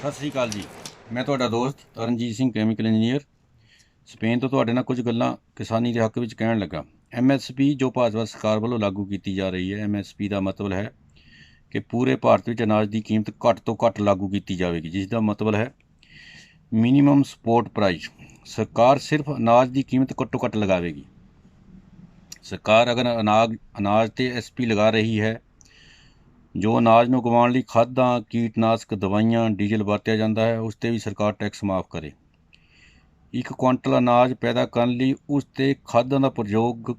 ਸਤਿ ਸ੍ਰੀ ਅਕਾਲ ਜੀ। ਮੈਂ ਤੁਹਾਡਾ ਦੋਸਤ Taranjeet Singh, chemical engineer, Spain ਤੋਂ ਤੁਹਾਡੇ ਨਾਲ ਕੁਝ ਗੱਲਾਂ ਕਿਸਾਨੀ ਦੇ ਹੱਕ ਵਿੱਚ ਕਹਿਣ ਲੱਗਾ। MSP ਜੋ ਭਾਜਪਾ ਸਰਕਾਰ ਵੱਲੋਂ ਲਾਗੂ ਕੀਤੀ ਜਾ ਰਹੀ ਹੈ। MSP ਦਾ ਮਤਲਬ ਹੈ ਕਿ ਪੂਰੇ ਭਾਰਤ ਵਿੱਚ ਅਨਾਜ ਦੀ ਕੀਮਤ ਘੱਟ ਤੋਂ ਘੱਟ ਲਾਗੂ ਕੀਤੀ ਜਾਵੇਗੀ, ਜਿਸ ਦਾ ਮਤਲਬ ਹੈ ਮਿਨੀਮਮ ਸਪੋਰਟ ਪ੍ਰਾਈਸ। ਸਰਕਾਰ ਸਿਰਫ ਅਨਾਜ ਦੀ ਕੀਮਤ ਘੱਟੋ ਘੱਟ ਲਗਾਵੇਗੀ। ਸਰਕਾਰ ਅਗਰ ਅਨਾਜ ਤੇ SP ਲਗਾ ਰਹੀ ਹੈ, ਜੋ ਅਨਾਜ ਨੂੰ ਉਗਾਉਣ ਲਈ ਖਾਦਾਂ, ਕੀਟਨਾਸ਼ਕ ਦਵਾਈਆਂ, ਡੀਜ਼ਲ ਵਰਤਿਆ ਜਾਂਦਾ ਹੈ, ਉਸ 'ਤੇ ਵੀ ਸਰਕਾਰ ਟੈਕਸ ਮਾਫ਼ ਕਰੇ। 1 ਕੁਆਂਟਲ ਅਨਾਜ ਪੈਦਾ ਕਰਨ ਲਈ ਉਸ 'ਤੇ ਖਾਦਾਂ ਦਾ ਪ੍ਰਯੋਗ,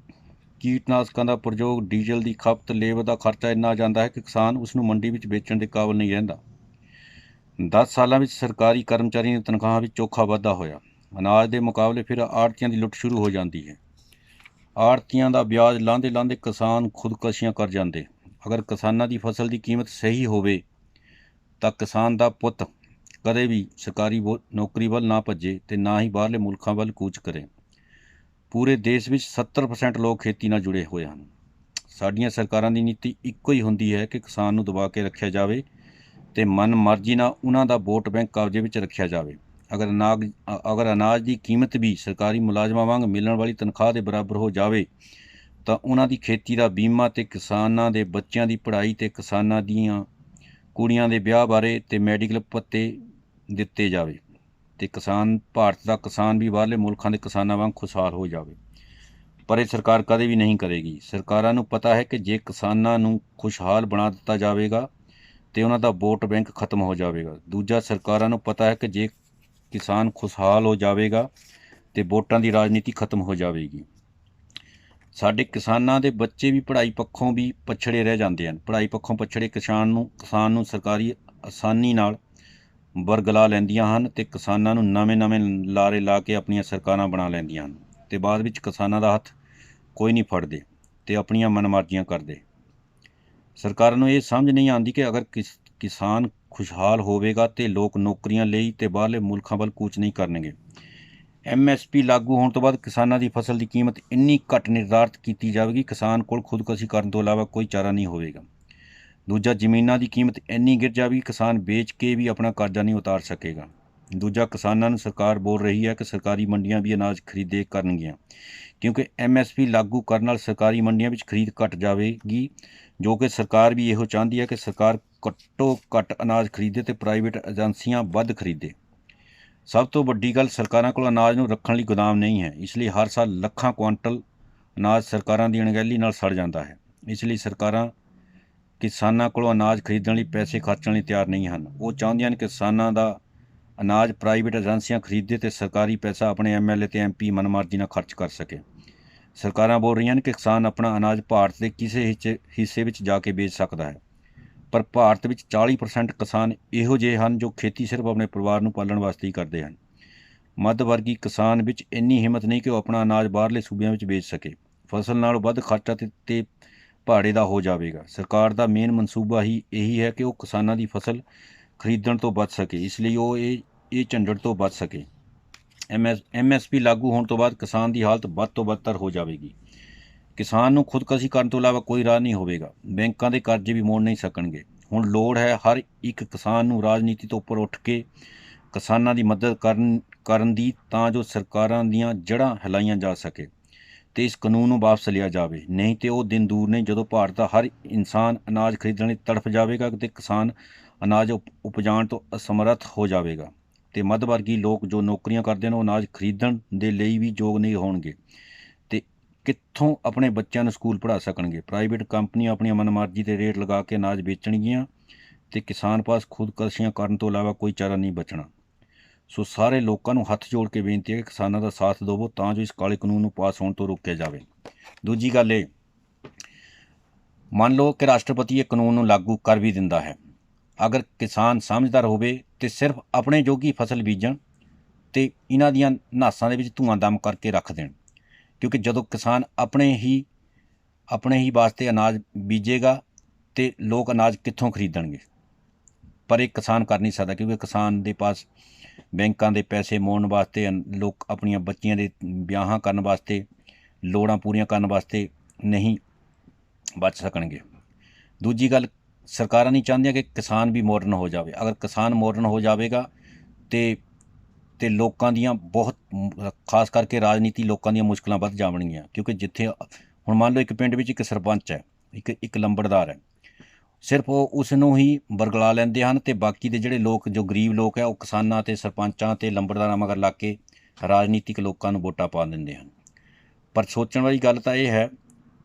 ਕੀਟਨਾਸ਼ਕਾਂ ਦਾ ਪ੍ਰਯੋਗ, ਡੀਜ਼ਲ ਦੀ ਖਪਤ, ਲੇਬਰ ਦਾ ਖਰਚਾ ਇੰਨਾ ਆ ਜਾਂਦਾ ਹੈ ਕਿ ਕਿਸਾਨ ਉਸ ਨੂੰ ਮੰਡੀ ਵਿੱਚ ਵੇਚਣ ਦੇ ਕਾਬਲ ਨਹੀਂ ਰਹਿੰਦਾ। 10 ਸਾਲਾਂ ਵਿੱਚ ਸਰਕਾਰੀ ਕਰਮਚਾਰੀਆਂ ਦੀ ਤਨਖਾਹਾਂ ਵਿੱਚ ਚੋਖਾ ਵਾਧਾ ਹੋਇਆ। ਅਨਾਜ ਦੇ ਮੁਕਾਬਲੇ ਫਿਰ ਆੜ੍ਹਤੀਆਂ ਦੀ ਲੁੱਟ ਸ਼ੁਰੂ ਹੋ ਜਾਂਦੀ ਹੈ। ਆੜ੍ਹਤੀਆਂ ਦਾ ਵਿਆਜ ਲਾਂਘਦੇ ਲਾਂਘਦੇ ਕਿਸਾਨ ਖੁਦਕੁਸ਼ੀਆਂ ਕਰ ਜਾਂਦੇ। ਅਗਰ ਕਿਸਾਨਾਂ ਦੀ ਫਸਲ ਦੀ ਕੀਮਤ ਸਹੀ ਹੋਵੇ ਤਾਂ ਕਿਸਾਨ ਦਾ ਪੁੱਤ ਕਦੇ ਵੀ ਸਰਕਾਰੀ ਨੌਕਰੀ ਵੱਲ ਨਾ ਭੱਜੇ ਅਤੇ ਨਾ ਹੀ ਬਾਹਰਲੇ ਮੁਲਕਾਂ ਵੱਲ ਕੂਚ ਕਰੇ। ਪੂਰੇ ਦੇਸ਼ ਵਿੱਚ 70% ਲੋਕ ਖੇਤੀ ਨਾਲ ਜੁੜੇ ਹੋਏ ਹਨ। ਸਾਡੀਆਂ ਸਰਕਾਰਾਂ ਦੀ ਨੀਤੀ ਇੱਕੋ ਹੀ ਹੁੰਦੀ ਹੈ ਕਿ ਕਿਸਾਨ ਨੂੰ ਦਬਾ ਕੇ ਰੱਖਿਆ ਜਾਵੇ ਅਤੇ ਮਨ ਮਰਜ਼ੀ ਨਾਲ ਉਹਨਾਂ ਦਾ ਵੋਟ ਬੈਂਕ ਕਬਜ਼ੇ ਵਿੱਚ ਰੱਖਿਆ ਜਾਵੇ। ਅਗਰ ਅਨਾਜ ਦੀ ਕੀਮਤ ਵੀ ਸਰਕਾਰੀ ਮੁਲਾਜ਼ਮਾਂ ਵਾਂਗ ਮਿਲਣ ਵਾਲੀ ਤਨਖਾਹ ਦੇ ਬਰਾਬਰ ਹੋ ਜਾਵੇ ਤਾਂ ਉਹਨਾਂ ਦੀ ਖੇਤੀ ਦਾ ਬੀਮਾ ਅਤੇ ਕਿਸਾਨਾਂ ਦੇ ਬੱਚਿਆਂ ਦੀ ਪੜ੍ਹਾਈ ਅਤੇ ਕਿਸਾਨਾਂ ਦੀਆਂ ਕੁੜੀਆਂ ਦੇ ਵਿਆਹ ਬਾਰੇ ਅਤੇ ਮੈਡੀਕਲ ਭੱਤੇ ਦਿੱਤੇ ਜਾਵੇ ਅਤੇ ਭਾਰਤ ਦਾ ਕਿਸਾਨ ਵੀ ਬਾਹਰਲੇ ਮੁਲਕਾਂ ਦੇ ਕਿਸਾਨਾਂ ਵਾਂਗ ਖੁਸ਼ਹਾਲ ਹੋ ਜਾਵੇ। ਪਰ ਇਹ ਸਰਕਾਰ ਕਦੇ ਵੀ ਨਹੀਂ ਕਰੇਗੀ। ਸਰਕਾਰਾਂ ਨੂੰ ਪਤਾ ਹੈ ਕਿ ਜੇ ਕਿਸਾਨਾਂ ਨੂੰ ਖੁਸ਼ਹਾਲ ਬਣਾ ਦਿੱਤਾ ਜਾਵੇਗਾ ਅਤੇ ਉਹਨਾਂ ਦਾ ਵੋਟ ਬੈਂਕ ਖਤਮ ਹੋ ਜਾਵੇਗਾ। ਦੂਜਾ, ਸਰਕਾਰਾਂ ਨੂੰ ਪਤਾ ਹੈ ਕਿ ਜੇ ਕਿਸਾਨ ਖੁਸ਼ਹਾਲ ਹੋ ਜਾਵੇਗਾ ਅਤੇ ਵੋਟਾਂ ਦੀ ਰਾਜਨੀਤੀ ਖਤਮ ਹੋ ਜਾਵੇਗੀ। ਸਾਡੇ ਕਿਸਾਨਾਂ ਦੇ ਬੱਚੇ ਵੀ ਪੜ੍ਹਾਈ ਪੱਖੋਂ ਵੀ ਪਛੜੇ ਰਹਿ ਜਾਂਦੇ ਹਨ। ਪੜ੍ਹਾਈ ਪੱਖੋਂ ਪਛੜੇ ਕਿਸਾਨ ਨੂੰ ਸਰਕਾਰੀ ਆਸਾਨੀ ਨਾਲ ਵਰਗਲਾ ਲੈਂਦੀਆਂ ਹਨ ਅਤੇ ਕਿਸਾਨਾਂ ਨੂੰ ਨਵੇਂ ਲਾਰੇ ਲਾ ਕੇ ਆਪਣੀਆਂ ਸਰਕਾਰਾਂ ਬਣਾ ਲੈਂਦੀਆਂ ਹਨ ਅਤੇ ਬਾਅਦ ਵਿੱਚ ਕਿਸਾਨਾਂ ਦਾ ਹੱਥ ਕੋਈ ਨਹੀਂ ਫੜਦੇ ਅਤੇ ਆਪਣੀਆਂ ਮਨਮਰਜ਼ੀਆਂ ਕਰਦੇ। ਸਰਕਾਰਾਂ ਨੂੰ ਇਹ ਸਮਝ ਨਹੀਂ ਆਉਂਦੀ ਕਿ ਅਗਰ ਕਿਸਾਨ ਖੁਸ਼ਹਾਲ ਹੋਵੇਗਾ ਅਤੇ ਲੋਕ ਨੌਕਰੀਆਂ ਲਈ ਅਤੇ ਬਾਹਰਲੇ ਮੁਲਕਾਂ ਵੱਲ ਕੂਚ ਨਹੀਂ ਕਰਨਗੇ। MSP ਲਾਗੂ ਹੋਣ ਤੋਂ ਬਾਅਦ ਕਿਸਾਨਾਂ ਦੀ ਫਸਲ ਦੀ ਕੀਮਤ ਇੰਨੀ ਘੱਟ ਨਿਰਧਾਰਤ ਕੀਤੀ ਜਾਵੇਗੀ, ਕਿਸਾਨ ਕੋਲ ਖੁਦਕੁਸ਼ੀ ਕਰਨ ਤੋਂ ਇਲਾਵਾ ਕੋਈ ਚਾਰਾ ਨਹੀਂ ਹੋਵੇਗਾ। ਦੂਜਾ, ਜ਼ਮੀਨਾਂ ਦੀ ਕੀਮਤ ਇੰਨੀ ਗਿਰ ਜਾਵੇਗੀ ਕਿਸਾਨ ਵੇਚ ਕੇ ਵੀ ਆਪਣਾ ਕਰਜ਼ਾ ਨਹੀਂ ਉਤਾਰ ਸਕੇਗਾ। ਦੂਜਾ, ਕਿਸਾਨਾਂ ਨੂੰ ਸਰਕਾਰ ਬੋਲ ਰਹੀ ਹੈ ਕਿ ਸਰਕਾਰੀ ਮੰਡੀਆਂ ਵੀ ਅਨਾਜ ਖਰੀਦੇ ਕਰਨਗੀਆਂ, ਕਿਉਂਕਿ MSP ਲਾਗੂ ਕਰਨ ਨਾਲ ਸਰਕਾਰੀ ਮੰਡੀਆਂ ਵਿੱਚ ਖਰੀਦ ਘਟ ਜਾਵੇਗੀ, ਜੋ ਕਿ ਸਰਕਾਰ ਵੀ ਇਹੋ ਚਾਹੁੰਦੀ ਹੈ ਕਿ ਸਰਕਾਰ ਘੱਟੋ ਘੱਟ ਅਨਾਜ ਖਰੀਦੇ ਅਤੇ ਪ੍ਰਾਈਵੇਟ ਏਜੰਸੀਆਂ ਵੱਧ ਖਰੀਦੇ। ਸਭ ਤੋਂ ਵੱਡੀ ਗੱਲ, ਸਰਕਾਰਾਂ ਕੋਲ ਅਨਾਜ ਨੂੰ ਰੱਖਣ ਲਈ ਗੋਦਾਮ ਨਹੀਂ ਹੈ, ਇਸ ਲਈ ਹਰ ਸਾਲ ਲੱਖਾਂ ਕੁਆਂਟਲ ਅਨਾਜ ਸਰਕਾਰਾਂ ਦੀ ਅਣਗਹਿਲੀ ਨਾਲ ਸੜ ਜਾਂਦਾ ਹੈ। ਇਸ ਲਈ ਸਰਕਾਰਾਂ ਕਿਸਾਨਾਂ ਕੋਲੋਂ ਅਨਾਜ ਖਰੀਦਣ ਲਈ ਪੈਸੇ ਖਰਚਣ ਲਈ ਤਿਆਰ ਨਹੀਂ ਹਨ। ਉਹ ਚਾਹੁੰਦੀਆਂ ਹਨ ਕਿ ਕਿਸਾਨਾਂ ਦਾ ਅਨਾਜ ਪ੍ਰਾਈਵੇਟ ਏਜੰਸੀਆਂ ਖਰੀਦੇ ਅਤੇ ਸਰਕਾਰੀ ਪੈਸਾ ਆਪਣੇ MLA ਅਤੇ MP ਮਨਮਰਜ਼ੀ ਨਾਲ ਖਰਚ ਕਰ ਸਕੇ। ਸਰਕਾਰਾਂ ਬੋਲ ਰਹੀਆਂ ਹਨ ਕਿ ਕਿਸਾਨ ਆਪਣਾ ਅਨਾਜ ਭਾਰਤ ਦੇ ਕਿਸੇ ਹਿੱਸੇ ਵਿੱਚ ਜਾ ਕੇ ਵੇਚ ਸਕਦਾ ਹੈ, ਪਰ ਭਾਰਤ ਵਿੱਚ 40% ਕਿਸਾਨ ਇਹੋ ਜਿਹੇ ਹਨ ਜੋ ਖੇਤੀ ਸਿਰਫ ਆਪਣੇ ਪਰਿਵਾਰ ਨੂੰ ਪਾਲਣ ਵਾਸਤੇ ਹੀ ਕਰਦੇ ਹਨ। ਮੱਧ ਵਰਗੀ ਕਿਸਾਨ ਵਿੱਚ ਇੰਨੀ ਹਿੰਮਤ ਨਹੀਂ ਕਿ ਉਹ ਆਪਣਾ ਅਨਾਜ ਬਾਹਰਲੇ ਸੂਬਿਆਂ ਵਿੱਚ ਵੇਚ ਸਕੇ। ਫਸਲ ਨਾਲੋਂ ਵੱਧ ਖਰਚਾ ਤੇ ਭਾੜੇ ਦਾ ਹੋ ਜਾਵੇਗਾ। ਸਰਕਾਰ ਦਾ ਮੇਨ ਮਨਸੂਬਾ ਹੀ ਇਹੀ ਹੈ ਕਿ ਉਹ ਕਿਸਾਨਾਂ ਦੀ ਫਸਲ ਖਰੀਦਣ ਤੋਂ ਬਚ ਸਕੇ, ਇਸ ਲਈ ਉਹ ਇਹ ਝੰਜਟ ਤੋਂ ਬਚ ਸਕੇ। MSP ਲਾਗੂ ਹੋਣ ਤੋਂ ਬਾਅਦ ਕਿਸਾਨ ਦੀ ਹਾਲਤ ਵੱਧ ਤੋਂ ਬਦਤਰ ਹੋ ਜਾਵੇਗੀ। ਕਿਸਾਨ ਨੂੰ ਖੁਦਕੁਸ਼ੀ ਕਰਨ ਤੋਂ ਇਲਾਵਾ ਕੋਈ ਰਾਹ ਨਹੀਂ ਹੋਵੇਗਾ। ਬੈਂਕਾਂ ਦੇ ਕਰਜ਼ੇ ਵੀ ਮੋੜ ਨਹੀਂ ਸਕਣਗੇ। ਹੁਣ ਲੋੜ ਹੈ ਹਰ ਇੱਕ ਕਿਸਾਨ ਨੂੰ ਰਾਜਨੀਤੀ ਤੋਂ ਉੱਪਰ ਉੱਠ ਕੇ ਕਿਸਾਨਾਂ ਦੀ ਮਦਦ ਕਰਨ ਦੀ, ਤਾਂ ਜੋ ਸਰਕਾਰਾਂ ਦੀਆਂ ਜੜ੍ਹਾਂ ਹਿਲਾਈਆਂ ਜਾ ਸਕੇ ਅਤੇ ਇਸ ਕਾਨੂੰਨ ਨੂੰ ਵਾਪਸ ਲਿਆ ਜਾਵੇ। ਨਹੀਂ ਤਾਂ ਉਹ ਦਿਨ ਦੂਰ ਨਹੀਂ ਜਦੋਂ ਭਾਰਤ ਦਾ ਹਰ ਇਨਸਾਨ ਅਨਾਜ ਖਰੀਦਣ ਲਈ ਤੜਫ ਜਾਵੇਗਾ ਅਤੇ ਕਿਸਾਨ ਅਨਾਜ ਉਪਜਾਉਣ ਤੋਂ ਅਸਮਰੱਥ ਹੋ ਜਾਵੇਗਾ ਅਤੇ ਮੱਧ ਵਰਗੀ ਲੋਕ ਜੋ ਨੌਕਰੀਆਂ ਕਰਦੇ ਨੇ ਉਹ ਅਨਾਜ ਖਰੀਦਣ ਦੇ ਲਈ ਵੀ ਯੋਗ ਨਹੀਂ ਹੋਣਗੇ ਅਤੇ ਕਿੱਥੋਂ ਆਪਣੇ ਬੱਚਿਆਂ ਨੂੰ ਸਕੂਲ ਪੜ੍ਹਾ ਸਕਣਗੇ। ਪ੍ਰਾਈਵੇਟ ਕੰਪਨੀਆਂ ਆਪਣੀਆਂ ਮਨਮਰਜ਼ੀ 'ਤੇ ਰੇਟ ਲਗਾ ਕੇ ਅਨਾਜ ਵੇਚਣਗੀਆਂ ਅਤੇ ਕਿਸਾਨ ਪਾਸ ਖੁਦਕੁਸ਼ੀਆਂ ਕਰਨ ਤੋਂ ਇਲਾਵਾ ਕੋਈ ਚਾਰਾ ਨਹੀਂ ਬਚਣਾ। ਸੋ ਸਾਰੇ ਲੋਕਾਂ ਨੂੰ ਹੱਥ ਜੋੜ ਕੇ ਬੇਨਤੀ ਹੈ ਕਿ ਕਿਸਾਨਾਂ ਦਾ ਸਾਥ ਦੇਵੋ ਤਾਂ ਜੋ ਇਸ ਕਾਲੇ ਕਾਨੂੰਨ ਨੂੰ ਪਾਸ ਹੋਣ ਤੋਂ ਰੋਕਿਆ ਜਾਵੇ। ਦੂਜੀ ਗੱਲ ਇਹ, ਮੰਨ ਲਓ ਕਿ ਰਾਸ਼ਟਰਪਤੀ ਇਹ ਕਾਨੂੰਨ ਨੂੰ ਲਾਗੂ ਕਰ ਵੀ ਦਿੰਦਾ ਹੈ। ਅਗਰ ਕਿਸਾਨ ਸਮਝਦਾਰ ਹੋਵੇ ਤੇ ਸਿਰਫ ਆਪਣੇ ਜੋਗੀ ਫਸਲ ਬੀਜਣ ਅਤੇ ਇਹਨਾਂ ਦੀਆਂ ਨਾਸਾਂ ਦੇ ਵਿੱਚ ਧੂੰਆਂ ਦਮ ਕਰਕੇ ਰੱਖ ਦੇਣ, ਕਿਉਂਕਿ ਜਦੋਂ ਕਿਸਾਨ ਆਪਣੇ ਹੀ ਵਾਸਤੇ ਅਨਾਜ ਬੀਜੇਗਾ ਅਤੇ ਲੋਕ ਅਨਾਜ ਕਿੱਥੋਂ ਖਰੀਦਣਗੇ। ਪਰ ਇਹ ਕਿਸਾਨ ਕਰ ਨਹੀਂ ਸਕਦਾ, ਕਿਉਂਕਿ ਕਿਸਾਨ ਦੇ ਪਾਸ ਬੈਂਕਾਂ ਦੇ ਪੈਸੇ ਮੋੜਨ ਵਾਸਤੇ, ਲੋਕ ਆਪਣੀਆਂ ਬੱਚੀਆਂ ਦੇ ਵਿਆਹਾਂ ਕਰਨ ਵਾਸਤੇ, ਲੋੜਾਂ ਪੂਰੀਆਂ ਕਰਨ ਵਾਸਤੇ ਨਹੀਂ ਬਚ ਸਕਣਗੇ। ਦੂਜੀ ਗੱਲ, ਸਰਕਾਰਾਂ ਨਹੀਂ ਚਾਹੁੰਦੀਆਂ ਕਿ ਕਿਸਾਨ ਵੀ ਮਾਡਰਨ ਹੋ ਜਾਵੇ। ਅਗਰ ਕਿਸਾਨ ਮਾਡਰਨ ਹੋ ਜਾਵੇਗਾ ਤੇ ਲੋਕਾਂ ਦੀਆਂ ਬਹੁਤ ਖਾਸ ਕਰਕੇ ਰਾਜਨੀਤੀ ਲੋਕਾਂ ਦੀਆਂ ਮੁਸ਼ਕਲਾਂ ਵੱਧ ਜਾਣਗੀਆਂ। ਕਿਉਂਕਿ ਜਿੱਥੇ ਹੁਣ ਮੰਨ ਲਓ ਇੱਕ ਪਿੰਡ ਵਿੱਚ ਇੱਕ ਸਰਪੰਚ ਹੈ, ਇੱਕ ਲੰਬੜਦਾਰ ਹੈ, ਸਿਰਫ ਉਹ ਉਸ ਨੂੰ ਹੀ ਬਰਗਲਾ ਲੈਂਦੇ ਹਨ ਅਤੇ ਬਾਕੀ ਦੇ ਜਿਹੜੇ ਲੋਕ ਜੋ ਗਰੀਬ ਲੋਕ ਹੈ ਉਹ ਕਿਸਾਨਾਂ ਅਤੇ ਸਰਪੰਚਾਂ ਅਤੇ ਲੰਬੜਦਾਰਾਂ ਮਗਰ ਲੱਗ ਕੇ ਰਾਜਨੀਤਿਕ ਲੋਕਾਂ ਨੂੰ ਵੋਟਾਂ ਪਾ ਦਿੰਦੇ ਹਨ। ਪਰ ਸੋਚਣ ਵਾਲੀ ਗੱਲ ਤਾਂ ਇਹ ਹੈ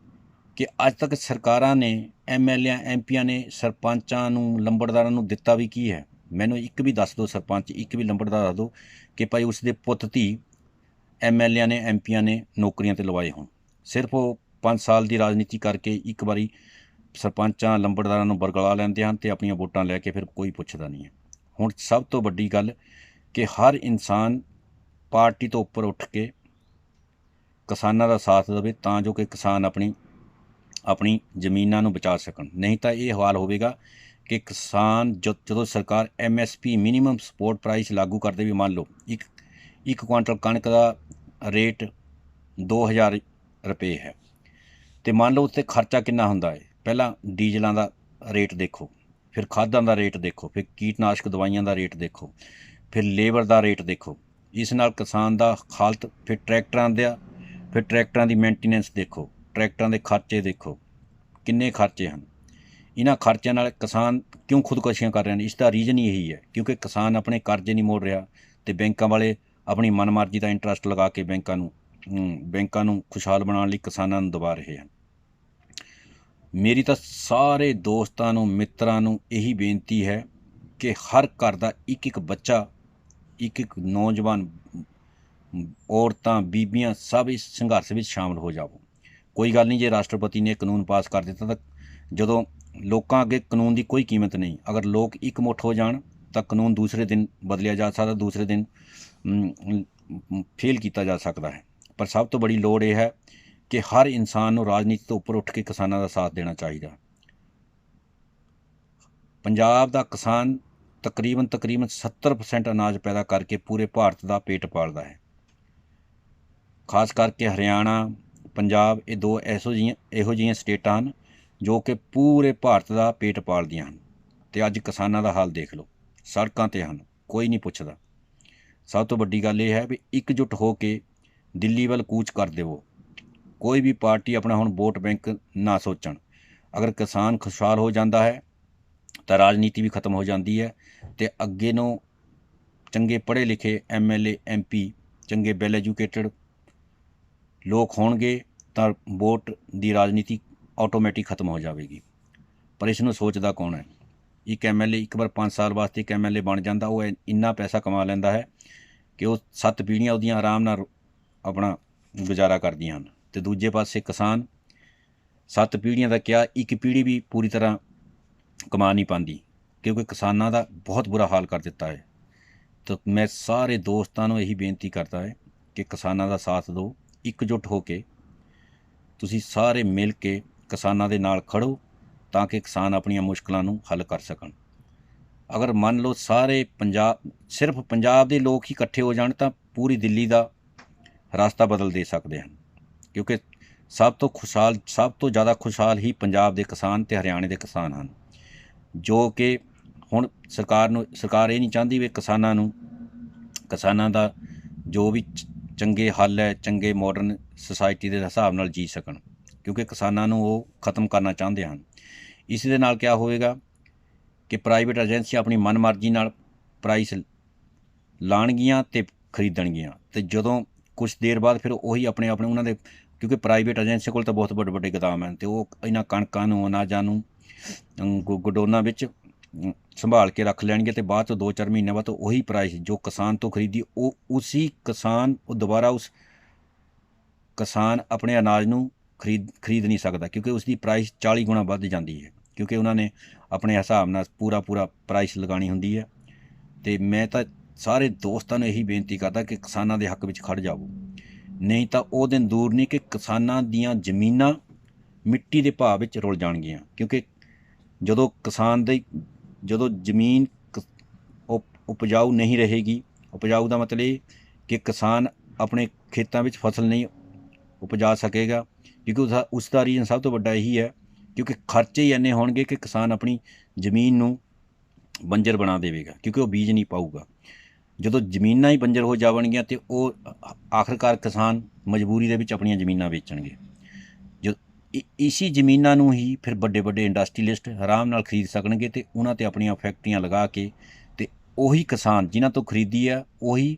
ਕਿ ਅੱਜ ਤੱਕ ਸਰਕਾਰਾਂ ਨੇ, ਐਮਐਲਏ ਐਮਪੀਆਂ ਨੇ ਸਰਪੰਚਾਂ ਨੂੰ, ਲੰਬੜਦਾਰਾਂ ਨੂੰ ਦਿੱਤਾ ਵੀ ਕੀ ਹੈ? ਮੈਨੂੰ ਇੱਕ ਵੀ ਦੱਸ ਦਿਓ ਸਰਪੰਚ, ਇੱਕ ਵੀ ਲੰਬੜਦਾਰ ਦੱਸ ਦਿਓ ਕਿ ਭਾਈ ਉਸ ਦੇ ਪੁੱਤ ਧੀ ਐਮਐਲਏ ਨੇ, ਐਮਪੀਆਂ ਨੇ ਨੌਕਰੀਆਂ 'ਤੇ ਲਵਾਏ ਹੋਣ। ਸਿਰਫ ਉਹ 5 ਸਾਲ ਦੀ ਰਾਜਨੀਤੀ ਕਰਕੇ ਇੱਕ ਵਾਰੀ ਸਰਪੰਚਾਂ, ਲੰਬੜਦਾਰਾਂ ਨੂੰ ਬਰਗਲਾ ਲੈਂਦੇ ਹਨ ਅਤੇ ਆਪਣੀਆਂ ਵੋਟਾਂ ਲੈ ਕੇ ਫਿਰ ਕੋਈ ਪੁੱਛਦਾ ਨਹੀਂ ਹੈ। ਹੁਣ ਸਭ ਤੋਂ ਵੱਡੀ ਗੱਲ ਕਿ ਹਰ ਇਨਸਾਨ ਪਾਰਟੀ ਤੋਂ ਉੱਪਰ ਉੱਠ ਕੇ ਕਿਸਾਨਾਂ ਦਾ ਸਾਥ ਦੇਵੇ ਤਾਂ ਜੋ ਕਿ ਕਿਸਾਨ ਆਪਣੀ ਜ਼ਮੀਨਾਂ ਨੂੰ ਬਚਾ ਸਕਣ। ਨਹੀਂ ਤਾਂ ਇਹ ਹਾਲ ਹੋਵੇਗਾ ਕਿ ਕਿਸਾਨ ਜਦੋਂ ਸਰਕਾਰ MSP ਮਿਨੀਮਮ ਸਪੋਰਟ ਪ੍ਰਾਈਸ ਲਾਗੂ ਕਰਦੇ ਵੀ, ਮੰਨ ਲਓ ਇੱਕ ਕੁਆਂਟਲ ਕਣਕ ਦਾ ਰੇਟ 2000 ਰੁਪਏ ਹੈ ਅਤੇ ਮੰਨ ਲਓ ਉੱਤੇ ਖਰਚਾ ਕਿੰਨਾ ਹੁੰਦਾ ਹੈ। ਪਹਿਲਾਂ ਡੀਜ਼ਲਾਂ ਦਾ ਰੇਟ ਦੇਖੋ, ਫਿਰ ਖਾਦਾਂ ਦਾ ਰੇਟ ਦੇਖੋ, ਫਿਰ ਕੀਟਨਾਸ਼ਕ ਦਵਾਈਆਂ ਦਾ ਰੇਟ ਦੇਖੋ, ਫਿਰ ਲੇਬਰ ਦਾ ਰੇਟ ਦੇਖੋ। ਇਸ ਨਾਲ ਕਿਸਾਨ ਦਾ ਹਾਲਤ, ਫਿਰ ਟਰੈਕਟਰਾਂ ਦੀ ਮੇਨਟੇਨੈਂਸ ਦੇਖੋ, ਟਰੈਕਟਰਾਂ ਦੇ ਖਰਚੇ ਦੇਖੋ, ਕਿੰਨੇ ਖਰਚੇ ਹਨ। ਇਹਨਾਂ ਖਰਚਿਆਂ ਨਾਲ ਕਿਸਾਨ ਕਿਉਂ ਖੁਦਕੁਸ਼ੀਆਂ ਕਰ ਰਹੇ ਹਨ? ਇਸ ਦਾ ਰੀਜ਼ਨ ਹੀ ਇਹੀ ਹੈ ਕਿਉਂਕਿ ਕਿਸਾਨ ਆਪਣੇ ਕਰਜ਼ੇ ਨਹੀਂ ਮੋੜ ਰਿਹਾ ਅਤੇ ਬੈਂਕਾਂ ਵਾਲੇ ਆਪਣੀ ਮਨਮਰਜ਼ੀ ਦਾ ਇੰਟਰਸਟ ਲਗਾ ਕੇ ਬੈਂਕਾਂ ਨੂੰ ਖੁਸ਼ਹਾਲ ਬਣਾਉਣ ਲਈ ਕਿਸਾਨਾਂ ਨੂੰ ਦਬਾ ਰਹੇ ਹਨ। ਮੇਰੀ ਤਾਂ ਸਾਰੇ ਦੋਸਤਾਂ ਨੂੰ, ਮਿੱਤਰਾਂ ਨੂੰ ਇਹੀ ਬੇਨਤੀ ਹੈ ਕਿ ਹਰ ਘਰ ਦਾ ਇੱਕ ਬੱਚਾ, ਇੱਕ ਨੌਜਵਾਨ, ਔਰਤਾਂ, ਬੀਬੀਆਂ ਸਭ ਇਸ ਸੰਘਰਸ਼ ਵਿੱਚ ਸ਼ਾਮਲ ਹੋ ਜਾਵੋ। ਕੋਈ ਗੱਲ ਨਹੀਂ ਜੇ ਰਾਸ਼ਟਰਪਤੀ ਨੇ ਕਾਨੂੰਨ ਪਾਸ ਕਰ ਦਿੱਤਾ ਤਾਂ ਜਦੋਂ ਲੋਕਾਂ ਅੱਗੇ ਕਾਨੂੰਨ ਦੀ ਕੋਈ ਕੀਮਤ ਨਹੀਂ। ਅਗਰ ਲੋਕ ਇਕਮੁੱਠ ਹੋ ਜਾਣ ਤਾਂ ਕਾਨੂੰਨ ਦੂਸਰੇ ਦਿਨ ਬਦਲਿਆ ਜਾ ਸਕਦਾ, ਦੂਸਰੇ ਦਿਨ ਫੇਲ ਕੀਤਾ ਜਾ ਸਕਦਾ ਹੈ। ਪਰ ਸਭ ਤੋਂ ਬੜੀ ਲੋੜ ਇਹ ਹੈ ਕਿ ਹਰ ਇਨਸਾਨ ਨੂੰ ਰਾਜਨੀਤੀ ਤੋਂ ਉੱਪਰ ਉੱਠ ਕੇ ਕਿਸਾਨਾਂ ਦਾ ਸਾਥ ਦੇਣਾ ਚਾਹੀਦਾ। ਪੰਜਾਬ ਦਾ ਕਿਸਾਨ ਤਕਰੀਬਨ 70% ਅਨਾਜ ਪੈਦਾ ਕਰਕੇ ਪੂਰੇ ਭਾਰਤ ਦਾ ਪੇਟ ਪਾਲਦਾ ਹੈ। ਖਾਸ ਕਰਕੇ ਹਰਿਆਣਾ, ਪੰਜਾਬ, ਇਹ ਦੋ ਇਹੋ ਜਿਹੀਆਂ ਸਟੇਟਾਂ ਹਨ ਜੋ ਕਿ ਪੂਰੇ ਭਾਰਤ ਦਾ ਪੇਟ ਪਾਲਦੀਆਂ ਹਨ। ਅਤੇ ਅੱਜ ਕਿਸਾਨਾਂ ਦਾ ਹਾਲ ਦੇਖ ਲਓ, ਸੜਕਾਂ 'ਤੇ ਹਨ, ਕੋਈ ਨਹੀਂ ਪੁੱਛਦਾ। ਸਭ ਤੋਂ ਵੱਡੀ ਗੱਲ ਇਹ ਹੈ ਵੀ ਇਕਜੁੱਟ ਹੋ ਕੇ ਦਿੱਲੀ ਵੱਲ ਕੂਚ ਕਰ ਦੇਵੋ। ਕੋਈ ਵੀ ਪਾਰਟੀ ਆਪਣਾ ਹੁਣ ਵੋਟ ਬੈਂਕ ਨਾ ਸੋਚਣ। ਅਗਰ ਕਿਸਾਨ ਖੁਸ਼ਹਾਲ ਹੋ ਜਾਂਦਾ ਹੈ ਤਾਂ ਰਾਜਨੀਤੀ ਵੀ ਖਤਮ ਹੋ ਜਾਂਦੀ ਹੈ ਅਤੇ ਅੱਗੇ ਨੂੰ ਚੰਗੇ ਪੜ੍ਹੇ ਲਿਖੇ MLA MP, ਚੰਗੇ ਵੈਲ ਐਜੂਕੇਟਡ ਲੋਕ ਹੋਣਗੇ ਤਾਂ ਵੋਟ ਦੀ ਰਾਜਨੀਤੀ ਆਟੋਮੈਟਿਕ ਖਤਮ ਹੋ ਜਾਵੇਗੀ। ਪਰ ਇਸ ਨੂੰ ਸੋਚਦਾ ਕੌਣ ਹੈ? ਇੱਕ MLA ਇੱਕ ਵਾਰ 5 ਸਾਲ ਵਾਸਤੇ ਇੱਕ MLA ਬਣ ਜਾਂਦਾ, ਉਹ ਇੰਨਾ ਪੈਸਾ ਕਮਾ ਲੈਂਦਾ ਹੈ ਕਿ ਉਹ 7 ਪੀੜ੍ਹੀਆਂ ਉਹਦੀਆਂ ਆਰਾਮ ਨਾਲ ਆਪਣਾ ਗੁਜ਼ਾਰਾ ਕਰਦੀਆਂ ਹਨ। ਅਤੇ ਦੂਜੇ ਪਾਸੇ ਕਿਸਾਨ 7 ਪੀੜ੍ਹੀਆਂ ਦਾ ਕਿਹਾ, ਇੱਕ ਪੀੜ੍ਹੀ ਵੀ ਪੂਰੀ ਤਰ੍ਹਾਂ ਕਮਾ ਨਹੀਂ ਪਾਉਂਦੀ ਕਿਉਂਕਿ ਕਿਸਾਨਾਂ ਦਾ ਬਹੁਤ ਬੁਰਾ ਹਾਲ ਕਰ ਦਿੱਤਾ ਹੈ। ਤਾਂ ਮੈਂ ਸਾਰੇ ਦੋਸਤਾਂ ਨੂੰ ਇਹੀ ਬੇਨਤੀ ਕਰਦਾ ਹੈ ਕਿ ਕਿਸਾਨਾਂ ਦਾ ਸਾਥ ਦਿਓ, ਇਕਜੁੱਟ ਹੋ ਕੇ ਤੁਸੀਂ ਸਾਰੇ ਮਿਲ ਕੇ ਕਿਸਾਨਾਂ ਦੇ ਨਾਲ ਖੜੋ ਤਾਂ ਕਿ ਕਿਸਾਨ ਆਪਣੀਆਂ ਮੁਸ਼ਕਲਾਂ ਨੂੰ ਹੱਲ ਕਰ ਸਕਣ। ਅਗਰ ਮੰਨ ਲਓ ਸਾਰੇ ਸਿਰਫ ਪੰਜਾਬ ਦੇ ਲੋਕ ਹੀ ਇਕੱਠੇ ਹੋ ਜਾਣ ਤਾਂ ਪੂਰੀ ਦਿੱਲੀ ਦਾ ਰਸਤਾ ਬਦਲ ਦੇ ਸਕਦੇ ਹਨ ਕਿਉਂਕਿ ਸਭ ਤੋਂ ਜ਼ਿਆਦਾ ਖੁਸ਼ਹਾਲ ਹੀ ਪੰਜਾਬ ਦੇ ਕਿਸਾਨ ਅਤੇ ਹਰਿਆਣੇ ਦੇ ਕਿਸਾਨ ਹਨ, ਜੋ ਕਿ ਹੁਣ ਸਰਕਾਰ ਇਹ ਨਹੀਂ ਚਾਹੁੰਦੀ ਵੀ ਕਿਸਾਨਾਂ ਦਾ ਜੋ ਵੀ ਚੰਗੇ ਹੱਲ ਹੈ, ਚੰਗੇ ਮਾਡਰਨ ਸੁਸਾਇਟੀ ਦੇ ਹਿਸਾਬ ਨਾਲ ਜੀ ਸਕਣ ਕਿਉਂਕਿ ਕਿਸਾਨਾਂ ਨੂੰ ਉਹ ਖਤਮ ਕਰਨਾ ਚਾਹੁੰਦੇ ਹਨ। ਇਸ ਦੇ ਨਾਲ ਕਿਆ ਹੋਵੇਗਾ ਕਿ ਪ੍ਰਾਈਵੇਟ ਏਜੰਸੀਆਂ ਆਪਣੀ ਮਨਮਰਜ਼ੀ ਨਾਲ ਪ੍ਰਾਈਸ ਲਾਉਣਗੀਆਂ ਅਤੇ ਖਰੀਦਣਗੀਆਂ ਅਤੇ ਜਦੋਂ ਕੁਛ ਦੇਰ ਬਾਅਦ ਫਿਰ ਉਹੀ ਆਪਣੇ ਉਹਨਾਂ ਦੇ, ਕਿਉਂਕਿ ਪ੍ਰਾਈਵੇਟ ਏਜੰਸੀਆਂ ਕੋਲ ਤਾਂ ਬਹੁਤ ਵੱਡੇ ਗੋਦਾਮ ਹਨ ਅਤੇ ਉਹ ਇਹਨਾਂ ਕਣਕਾਂ ਨੂੰ, ਅਨਾਜਾਂ ਨੂੰ ਗੋਡਾਊਨਾਂ ਵਿੱਚ ਸੰਭਾਲ ਕੇ ਰੱਖ ਲੈਣਗੇ ਅਤੇ ਬਾਅਦ 'ਚੋਂ 2-4 ਮਹੀਨਿਆਂ ਬਾਅਦ ਉਹੀ ਪ੍ਰਾਈਸ ਜੋ ਕਿਸਾਨ ਤੋਂ ਖਰੀਦੀ ਉਹ ਦੁਬਾਰਾ ਉਸ ਕਿਸਾਨ ਆਪਣੇ ਅਨਾਜ ਨੂੰ ਖਰੀਦ ਨਹੀਂ ਸਕਦਾ ਕਿਉਂਕਿ ਉਸਦੀ ਪ੍ਰਾਈਸ 40 ਗੁਣਾ ਵੱਧ ਜਾਂਦੀ ਹੈ ਕਿਉਂਕਿ ਉਹਨਾਂ ਨੇ ਆਪਣੇ ਹਿਸਾਬ ਨਾਲ ਪੂਰਾ ਪ੍ਰਾਈਸ ਲਗਾਉਣੀ ਹੁੰਦੀ ਹੈ। ਅਤੇ ਮੈਂ ਤਾਂ ਸਾਰੇ ਦੋਸਤਾਂ ਨੂੰ ਇਹੀ ਬੇਨਤੀ ਕਰਦਾ ਕਿ ਕਿਸਾਨਾਂ ਦੇ ਹੱਕ ਵਿੱਚ ਖੜ ਜਾਵੋ, ਨਹੀਂ ਤਾਂ ਉਹ ਦਿਨ ਦੂਰ ਨਹੀਂ ਕਿ ਕਿਸਾਨਾਂ ਦੀਆਂ ਜ਼ਮੀਨਾਂ ਮਿੱਟੀ ਦੇ ਭਾਅ ਵਿੱਚ ਰੁਲ ਜਾਣਗੀਆਂ ਕਿਉਂਕਿ ਜਦੋਂ ਜ਼ਮੀਨ ਉਪਜਾਊ ਨਹੀਂ ਰਹੇਗੀ, ਉਪਜਾਊ ਦਾ ਮਤਲਬ ਇਹ ਕਿ ਕਿਸਾਨ ਆਪਣੇ ਖੇਤਾਂ ਵਿੱਚ ਫਸਲ ਨਹੀਂ ਉਪਜਾ ਸਕੇਗਾ ਕਿਉਂਕਿ ਉਸ ਦਾ ਰੀਜ਼ਨ ਸਭ ਤੋਂ ਵੱਡਾ ਇਹੀ ਹੈ ਕਿਉਂਕਿ ਖਰਚੇ ਹੀ ਇੰਨੇ ਹੋਣਗੇ ਕਿ ਕਿਸਾਨ ਆਪਣੀ ਜ਼ਮੀਨ ਨੂੰ ਬੰਜਰ ਬਣਾ ਦੇਵੇਗਾ, ਕਿਉਂਕਿ ਉਹ ਬੀਜ ਨਹੀਂ ਪਾਊਗਾ। ਜਦੋਂ ਜ਼ਮੀਨਾਂ ਹੀ ਬੰਜਰ ਹੋ ਜਾਵਣਗੀਆਂ ਤੇ ਉਹ ਆਖਰਕਾਰ ਕਿਸਾਨ ਮਜਬੂਰੀ ਦੇ ਵਿੱਚ ਆਪਣੀਆਂ ਜ਼ਮੀਨਾਂ ਵੇਚਣਗੇ। ਜੋ ਇਸੀ ਜ਼ਮੀਨਾਂ ਨੂੰ ਹੀ ਫਿਰ ਵੱਡੇ ਵੱਡੇ ਇੰਡਸਟਰੀਲਿਸਟ ਆਰਾਮ ਨਾਲ ਖਰੀਦ ਸਕਣਗੇ ਤੇ ਉਹਨਾਂ 'ਤੇ ਆਪਣੀਆਂ ਫੈਕਟਰੀਆਂ ਲਗਾ ਕੇ, ਤੇ ਉਹੀ ਕਿਸਾਨ ਜਿਨ੍ਹਾਂ ਤੋਂ ਖਰੀਦੀ ਆ ਉਹੀ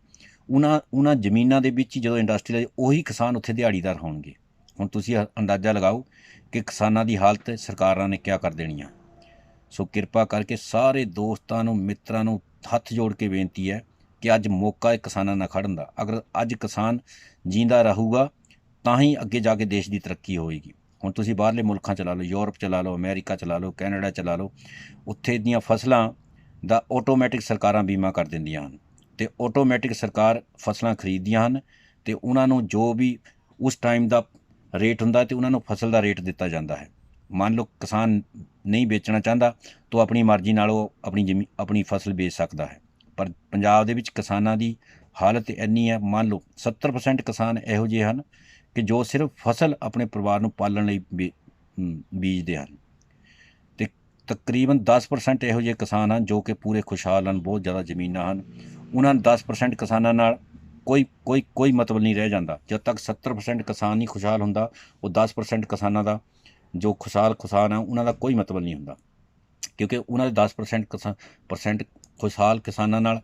ਉਹਨਾਂ ਜ਼ਮੀਨਾਂ ਦੇ ਵਿੱਚ ਹੀ ਜਦੋਂ ਇੰਡਸਟਰੀ ਉਹੀ ਕਿਸਾਨ ਉੱਥੇ ਦਿਹਾੜੀਦਾਰ ਹੋਣਗੇ। ਹੁਣ ਤੁਸੀਂ ਅੰਦਾਜ਼ਾ ਲਗਾਓ ਕਿ ਕਿਸਾਨਾਂ ਦੀ ਹਾਲਤ ਸਰਕਾਰਾਂ ਨੇ ਕਿਆ ਕਰ ਦੇਣੀ ਆ। ਸੋ ਕਿਰਪਾ ਕਰਕੇ ਸਾਰੇ ਦੋਸਤਾਂ ਨੂੰ, ਮਿੱਤਰਾਂ ਨੂੰ ਹੱਥ ਜੋੜ ਕੇ ਬੇਨਤੀ ਹੈ ਕਿ ਅੱਜ ਮੌਕਾ ਹੈ ਕਿਸਾਨਾਂ ਨਾਲ ਖੜ੍ਹਨ ਦਾ। ਅਗਰ ਅੱਜ ਕਿਸਾਨ ਜਿੰਦਾ ਰਹੂਗਾ ਤਾਂ ਹੀ ਅੱਗੇ ਜਾ ਕੇ ਦੇਸ਼ ਦੀ ਤਰੱਕੀ ਹੋਏਗੀ। ਹੁਣ ਤੁਸੀਂ ਬਾਹਰਲੇ ਮੁਲਕਾਂ ਚਲਾ ਲਓ, ਯੂਰਪ ਚਲਾ ਲਓ, ਅਮਰੀਕਾ ਚਲਾ ਲਓ, ਕੈਨੇਡਾ ਚਲਾ ਲਓ, ਉੱਥੇ ਦੀਆਂ ਫਸਲਾਂ ਦਾ ਆਟੋਮੈਟਿਕ ਸਰਕਾਰਾਂ ਬੀਮਾ ਕਰ ਦਿੰਦੀਆਂ ਹਨ ਅਤੇ ਆਟੋਮੈਟਿਕ ਸਰਕਾਰ ਫਸਲਾਂ ਖਰੀਦਦੀਆਂ ਹਨ ਅਤੇ ਉਹਨਾਂ ਨੂੰ ਜੋ ਵੀ ਉਸ ਟਾਈਮ ਦਾ ਰੇਟ ਹੁੰਦਾ ਅਤੇ ਉਹਨਾਂ ਨੂੰ ਫਸਲ ਦਾ ਰੇਟ ਦਿੱਤਾ ਜਾਂਦਾ ਹੈ। ਮੰਨ ਲਓ ਕਿਸਾਨ ਨਹੀਂ ਵੇਚਣਾ ਚਾਹੁੰਦਾ ਤਾਂ ਆਪਣੀ ਮਰਜ਼ੀ ਨਾਲ ਉਹ ਆਪਣੀ ਫਸਲ ਵੇਚ ਸਕਦਾ ਹੈ। ਪਰ ਪੰਜਾਬ ਦੇ ਵਿੱਚ ਕਿਸਾਨਾਂ ਦੀ ਹਾਲਤ ਇੰਨੀ ਹੈ, ਮੰਨ ਲਓ 70% ਕਿਸਾਨ ਇਹੋ ਜਿਹੇ ਹਨ ਕਿ ਜੋ ਸਿਰਫ ਫਸਲ ਆਪਣੇ ਪਰਿਵਾਰ ਨੂੰ ਪਾਲਣ ਲਈ ਬੀਜਦੇ ਹਨ ਅਤੇ ਤਕਰੀਬਨ 10% ਇਹੋ ਜਿਹੇ ਕਿਸਾਨ ਹਨ ਜੋ ਕਿ ਪੂਰੇ ਖੁਸ਼ਹਾਲ ਹਨ, ਬਹੁਤ ਜ਼ਿਆਦਾ ਜ਼ਮੀਨਾਂ ਹਨ। ਉਹਨਾਂ 10% ਕਿਸਾਨਾਂ ਨਾਲ ਕੋਈ ਮਤਲਬ ਨਹੀਂ ਰਹਿ ਜਾਂਦਾ। ਜਦ ਤੱਕ 70% ਕਿਸਾਨ ਨਹੀਂ ਖੁਸ਼ਹਾਲ ਹੁੰਦਾ, ਉਹ 10% ਕਿਸਾਨਾਂ ਦਾ ਜੋ ਖੁਸ਼ਹਾਲ ਕਿਸਾਨ ਆ ਉਹਨਾਂ ਦਾ ਕੋਈ ਮਤਲਬ ਨਹੀਂ ਹੁੰਦਾ, ਕਿਉਂਕਿ ਉਹਨਾਂ ਦੇ 10% ਖੁਸ਼ਹਾਲ ਕਿਸਾਨਾਂ ਨਾਲ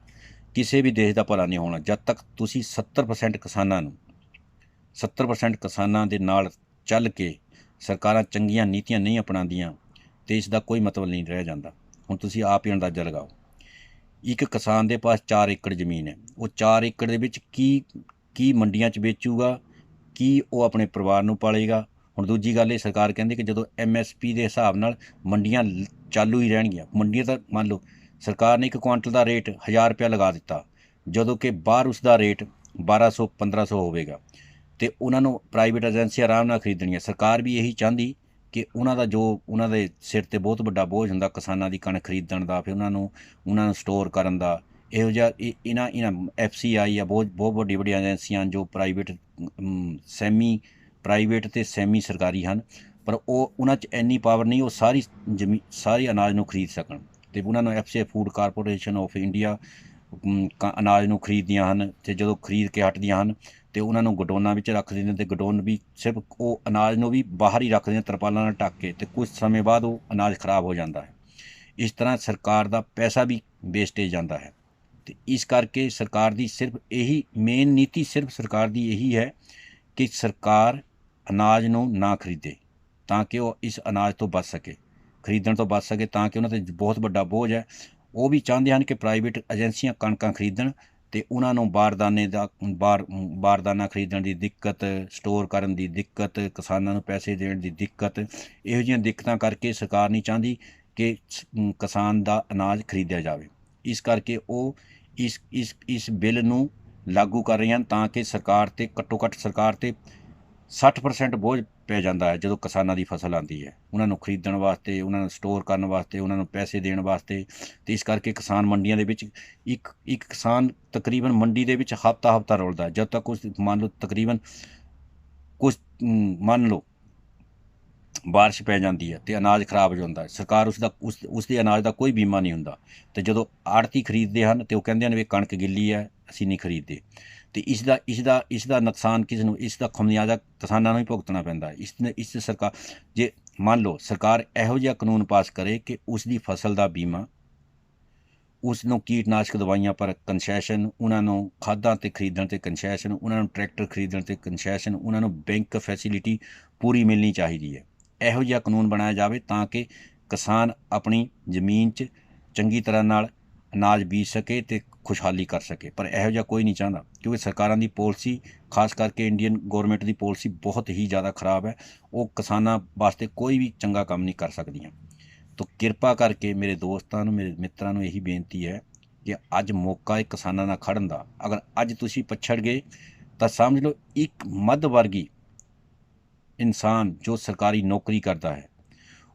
ਕਿਸੇ ਵੀ ਦੇਸ਼ ਦਾ ਭਲਾ ਨਹੀਂ ਹੋਣਾ। ਜਦ ਤੱਕ ਤੁਸੀਂ 70% ਕਿਸਾਨਾਂ ਦੇ ਨਾਲ ਚੱਲ ਕੇ ਸਰਕਾਰਾਂ ਚੰਗੀਆਂ ਨੀਤੀਆਂ ਨਹੀਂ ਅਪਣਾਉਂਦੀਆਂ ਅਤੇ ਇਸ ਦਾ ਕੋਈ ਮਤਲਬ ਨਹੀਂ ਰਹਿ ਜਾਂਦਾ। ਹੁਣ ਤੁਸੀਂ ਆਪ ਹੀ ਅੰਦਾਜ਼ਾ ਲਗਾਓ, ਇੱਕ ਕਿਸਾਨ ਦੇ ਪਾਸ 4 ਏਕੜ ਜ਼ਮੀਨ ਹੈ, ਉਹ 4 ਏਕੜ ਦੇ ਵਿੱਚ ਕੀ ਮੰਡੀਆਂ 'ਚ ਵੇਚੂਗਾ, ਕੀ ਉਹ ਆਪਣੇ ਪਰਿਵਾਰ ਨੂੰ ਪਾਲੇਗਾ। ਹੁਣ ਦੂਜੀ ਗੱਲ ਇਹ, ਸਰਕਾਰ ਕਹਿੰਦੀ ਕਿ ਜਦੋਂ MSP ਦੇ ਹਿਸਾਬ ਨਾਲ ਮੰਡੀਆਂ ਚਾਲੂ ਹੀ ਰਹਿਣਗੀਆਂ। ਮੰਡੀਆਂ ਤਾਂ ਮੰਨ ਲਓ ਸਰਕਾਰ ਨੇ 1 ਕੁਆਂਟਲ ਦਾ ਰੇਟ 1000 ਰੁਪਇਆ ਲਗਾ ਦਿੱਤਾ, ਜਦੋਂ ਕਿ ਬਾਹਰ ਉਸ ਦਾ ਰੇਟ 1200-1500 ਹੋਵੇਗਾ ਅਤੇ ਉਹਨਾਂ ਨੂੰ ਪ੍ਰਾਈਵੇਟ ਏਜੰਸੀਆਂ ਆਰਾਮ ਨਾਲ ਖਰੀਦਣੀਆਂ। ਸਰਕਾਰ ਵੀ ਇਹੀ ਚਾਹੁੰਦੀ ਕਿ ਉਹਨਾਂ ਦੇ ਸਿਰ 'ਤੇ ਬਹੁਤ ਵੱਡਾ ਬੋਝ ਹੁੰਦਾ ਕਿਸਾਨਾਂ ਦੀ ਕਣਕ ਖਰੀਦਣ ਦਾ, ਫਿਰ ਉਹਨਾਂ ਨੂੰ ਸਟੋਰ ਕਰਨ ਦਾ। ਇਹੋ ਜਿਹਾ ਇਹਨਾਂ FCI ਆ, ਬਹੁਤ ਵੱਡੀਆਂ ਏਜੰਸੀਆਂ ਜੋ ਪ੍ਰਾਈਵੇਟ, ਸੈਮੀ ਪ੍ਰਾਈਵੇਟ ਅਤੇ ਸੈਮੀ ਸਰਕਾਰੀ ਹਨ, ਪਰ ਉਹਨਾਂ 'ਚ ਇੰਨੀ ਪਾਵਰ ਨਹੀਂ ਉਹ ਸਾਰੀ ਅਨਾਜ ਨੂੰ ਖਰੀਦ ਸਕਣ। ਅਤੇ ਉਹਨਾਂ ਨੂੰ FCI food corporation of India ਅਨਾਜ ਨੂੰ ਖਰੀਦਦੀਆਂ ਹਨ ਅਤੇ ਜਦੋਂ ਖਰੀਦ ਕੇ ਹਟਦੀਆਂ ਹਨ ਅਤੇ ਉਹਨਾਂ ਨੂੰ ਗਡੋਨਾਂ ਵਿੱਚ ਰੱਖ ਦਿੰਦੇ, ਅਤੇ ਗਡੋਨ ਵੀ ਸਿਰਫ ਉਹ ਅਨਾਜ ਨੂੰ ਵੀ ਬਾਹਰ ਹੀ ਰੱਖਦੇ ਨੇ ਤਰਪਾਲਾਂ ਨਾਲ ਢੱਕ ਕੇ, ਅਤੇ ਕੁਝ ਸਮੇਂ ਬਾਅਦ ਉਹ ਅਨਾਜ ਖਰਾਬ ਹੋ ਜਾਂਦਾ ਹੈ। ਇਸ ਤਰ੍ਹਾਂ ਸਰਕਾਰ ਦਾ ਪੈਸਾ ਵੀ ਵੇਸਟੇਜ ਜਾਂਦਾ ਹੈ। ਅਤੇ ਇਸ ਕਰਕੇ ਸਰਕਾਰ ਦੀ ਸਿਰਫ ਇਹੀ ਮੇਨ ਨੀਤੀ ਸਰਕਾਰ ਦੀ ਇਹੀ ਹੈ ਕਿ ਸਰਕਾਰ ਅਨਾਜ ਨੂੰ ਨਾ ਖਰੀਦੇ ਤਾਂ ਕਿ ਉਹ ਇਸ ਅਨਾਜ ਤੋਂ ਬਚ ਸਕੇ, ਖਰੀਦਣ ਤੋਂ ਬਚ ਸਕੇ, ਤਾਂ ਕਿ ਉਹਨਾਂ 'ਤੇ ਬਹੁਤ ਵੱਡਾ ਬੋਝ ਹੈ। ਉਹ ਵੀ ਚਾਹੁੰਦੇ ਹਨ ਕਿ ਪ੍ਰਾਈਵੇਟ ਏਜੰਸੀਆਂ ਕਣਕਾਂ ਖਰੀਦਣ ਅਤੇ ਉਹਨਾਂ ਨੂੰ ਬਾਰਦਾਨਾ ਖਰੀਦਣ ਦੀ ਦਿੱਕਤ, ਸਟੋਰ ਕਰਨ ਦੀ ਦਿੱਕਤ, ਕਿਸਾਨਾਂ ਨੂੰ ਪੈਸੇ ਦੇਣ ਦੀ ਦਿੱਕਤ, ਇਹੋ ਜਿਹੀਆਂ ਦਿੱਕਤਾਂ ਕਰਕੇ ਸਰਕਾਰ ਨਹੀਂ ਚਾਹੁੰਦੀ ਕਿ ਕਿਸਾਨ ਦਾ ਅਨਾਜ ਖਰੀਦਿਆ ਜਾਵੇ। ਇਸ ਕਰਕੇ ਉਹ ਇਸ ਬਿੱਲ ਨੂੰ ਲਾਗੂ ਕਰ ਰਹੇ ਹਨ ਤਾਂ ਕਿ ਸਰਕਾਰ 'ਤੇ ਘੱਟੋ ਘੱਟ ਸਰਕਾਰ 'ਤੇ 60% ਬੋਝ ਪੈ ਜਾਂਦਾ ਹੈ ਜਦੋਂ ਕਿਸਾਨਾਂ ਦੀ ਫਸਲ ਆਉਂਦੀ ਹੈ, ਉਹਨਾਂ ਨੂੰ ਖਰੀਦਣ ਵਾਸਤੇ, ਉਹਨਾਂ ਨੂੰ ਸਟੋਰ ਕਰਨ ਵਾਸਤੇ, ਉਹਨਾਂ ਨੂੰ ਪੈਸੇ ਦੇਣ ਵਾਸਤੇ। ਅਤੇ ਇਸ ਕਰਕੇ ਕਿਸਾਨ ਮੰਡੀਆਂ ਦੇ ਵਿੱਚ ਇੱਕ ਕਿਸਾਨ ਤਕਰੀਬਨ ਮੰਡੀ ਦੇ ਵਿੱਚ ਹਫ਼ਤਾ ਰੁਲਦਾ, ਜਦ ਤੱਕ ਮੰਨ ਲਓ ਬਾਰਿਸ਼ ਪੈ ਜਾਂਦੀ ਹੈ ਅਤੇ ਅਨਾਜ ਖਰਾਬ ਹੋ ਜਾਂਦਾ। ਸਰਕਾਰ ਉਸਦੇ ਅਨਾਜ ਦਾ ਕੋਈ ਬੀਮਾ ਨਹੀਂ ਹੁੰਦਾ, ਅਤੇ ਜਦੋਂ ਆੜ੍ਹਤੀ ਖਰੀਦਦੇ ਹਨ ਅਤੇ ਉਹ ਕਹਿੰਦੇ ਹਨ ਵੀ ਕਣਕ ਗਿੱਲੀ ਹੈ, ਅਸੀਂ ਨਹੀਂ ਖਰੀਦਦੇ। ਅਤੇ ਇਸ ਦਾ ਨੁਕਸਾਨ ਕਿਸ ਨੂੰ? ਇਸ ਦਾ ਖਮਿਆਜ਼ਾ ਕਿਸਾਨਾਂ ਨੂੰ ਹੀ ਭੁਗਤਣਾ ਪੈਂਦਾ ਹੈ। ਇਸ ਸਰਕਾਰ, ਜੇ ਮੰਨ ਲਓ ਸਰਕਾਰ ਇਹੋ ਜਿਹਾ ਕਾਨੂੰਨ ਪਾਸ ਕਰੇ ਕਿ ਉਸ ਦੀ ਫਸਲ ਦਾ ਬੀਮਾ, ਉਸ ਨੂੰ ਕੀਟਨਾਸ਼ਕ ਦਵਾਈਆਂ ਪਰ ਕੰਸੈਸ਼ਨ, ਉਹਨਾਂ ਨੂੰ ਖਾਦਾਂ 'ਤੇ ਖਰੀਦਣ 'ਤੇ ਕੰਸੈਸ਼ਨ, ਉਹਨਾਂ ਨੂੰ ਟਰੈਕਟਰ ਖਰੀਦਣ 'ਤੇ ਕੰਸੈਸ਼ਨ, ਉਹਨਾਂ ਨੂੰ ਬੈਂਕ ਫੈਸਿਲਿਟੀ ਪੂਰੀ ਮਿਲਣੀ ਚਾਹੀਦੀ ਹੈ। ਇਹੋ ਜਿਹਾ ਕਾਨੂੰਨ ਬਣਾਇਆ ਜਾਵੇ ਤਾਂ ਕਿ ਕਿਸਾਨ ਆਪਣੀ ਜ਼ਮੀਨ 'ਚ ਚੰਗੀ ਤਰ੍ਹਾਂ ਨਾਲ ਅਨਾਜ ਬੀਜ ਸਕੇ ਅਤੇ ਖੁਸ਼ਹਾਲੀ ਕਰ ਸਕੇ। ਪਰ ਇਹੋ ਜਿਹਾ ਕੋਈ ਨਹੀਂ ਚਾਹੁੰਦਾ, ਕਿਉਂਕਿ ਸਰਕਾਰਾਂ ਦੀ ਪੋਲਿਸੀ, ਖਾਸ ਕਰਕੇ ਇੰਡੀਅਨ ਗੌਰਮੈਂਟ ਦੀ ਪੋਲਿਸੀ ਬਹੁਤ ਹੀ ਜ਼ਿਆਦਾ ਖਰਾਬ ਹੈ। ਉਹ ਕਿਸਾਨਾਂ ਵਾਸਤੇ ਕੋਈ ਵੀ ਚੰਗਾ ਕੰਮ ਨਹੀਂ ਕਰ ਸਕਦੀਆਂ। ਤਾਂ ਕਿਰਪਾ ਕਰਕੇ ਮੇਰੇ ਦੋਸਤਾਂ ਨੂੰ, ਮੇਰੇ ਮਿੱਤਰਾਂ ਨੂੰ ਇਹੀ ਬੇਨਤੀ ਹੈ ਕਿ ਅੱਜ ਮੌਕਾ ਹੈ ਕਿਸਾਨਾਂ ਨਾਲ ਖੜ੍ਹਨ ਦਾ। ਅਗਰ ਅੱਜ ਤੁਸੀਂ ਪਛੜ ਗਏ ਤਾਂ ਸਮਝ ਲਓ ਇੱਕ ਮੱਧ ਵਰਗੀ ਇਨਸਾਨ ਜੋ ਸਰਕਾਰੀ ਨੌਕਰੀ ਕਰਦਾ ਹੈ,